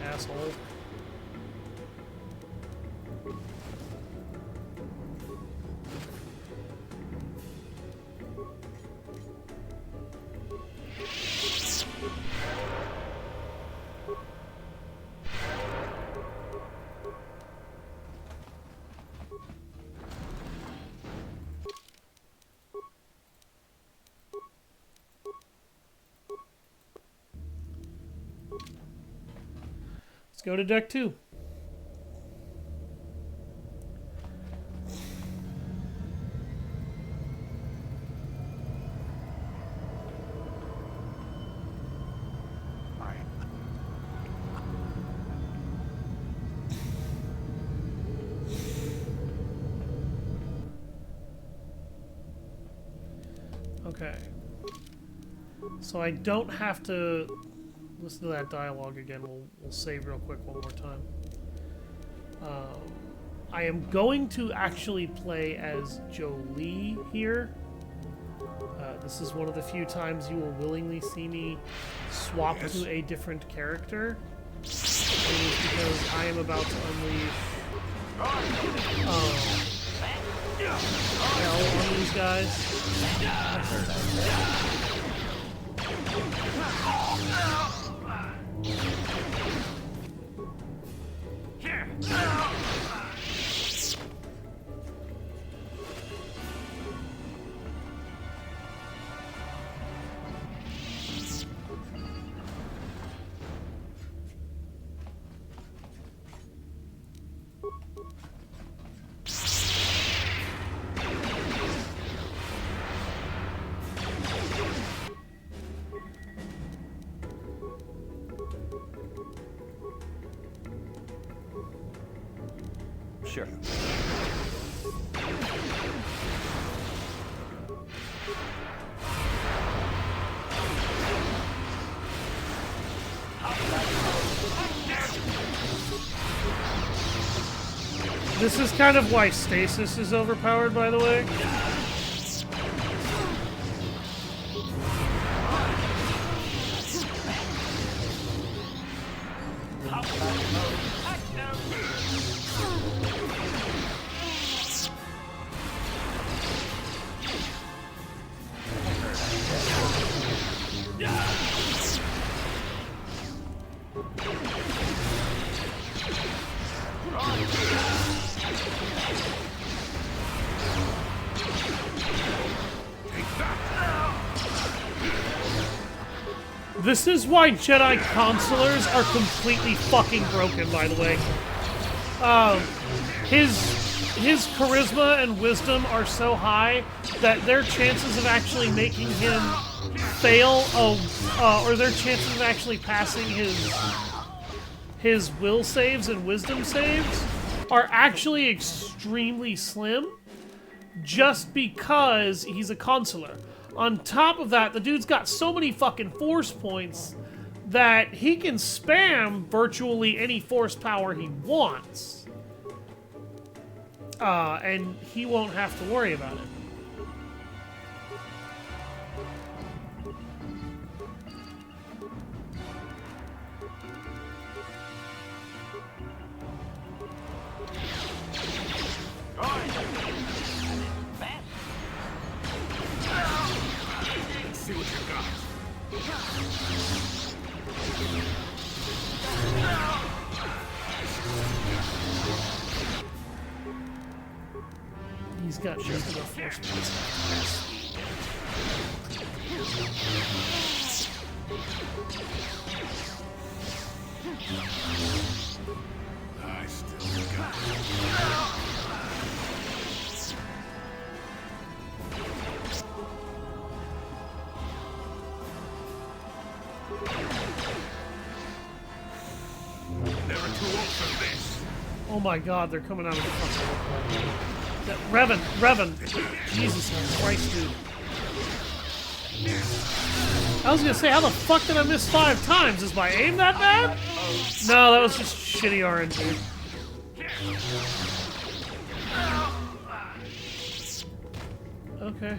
asshole. Let's go to deck 2. Okay. So I don't have to listen to that dialogue again. We'll save real quick one more time. I am going to actually play as Jolie here. This is one of the few times you will willingly see me swap to a different character. And it is because I am about to unleash hell on these guys. Sure. This is kind of why stasis is overpowered, by the way. This is why Jedi consulars are completely fucking broken, by the way. His charisma and wisdom are so high that their chances of actually making him fail, or their chances of actually passing his will saves and wisdom saves are actually extremely slim, just because he's a consular. On top of that, the dude's got so many fucking force points that he can spam virtually any force power he wants. And he won't have to worry about it. See what you got. He's got just enough force points. I still got it. Never too old for this. Oh my god, they're coming out of the fucking... Revan! Jesus Christ, dude. I was gonna say, how the fuck did I miss 5 times? Is my aim that bad? No, that was just shitty RNG. Okay.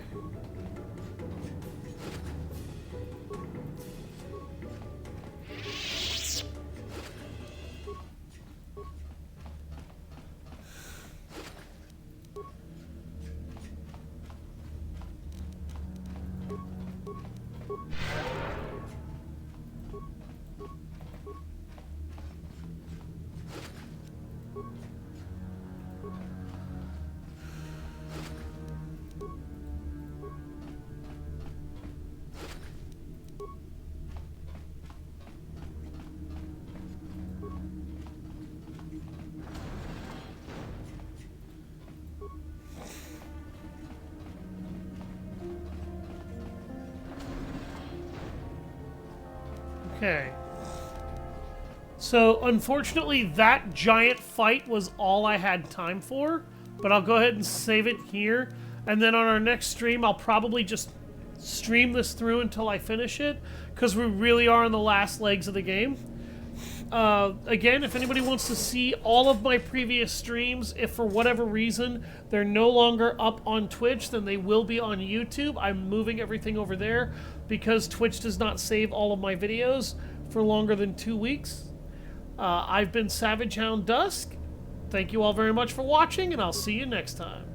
Okay. So, unfortunately, that giant fight was all I had time for, but I'll go ahead and save it here, and then on our next stream, I'll probably just stream this through until I finish it, because we really are in the last legs of the game. Again, if anybody wants to see all of my previous streams, if for whatever reason they're no longer up on Twitch, then they will be on YouTube. I'm moving everything over there because Twitch does not save all of my videos for longer than 2 weeks. I've been Savage Hound Dusk. Thank you all very much for watching, and I'll see you next time.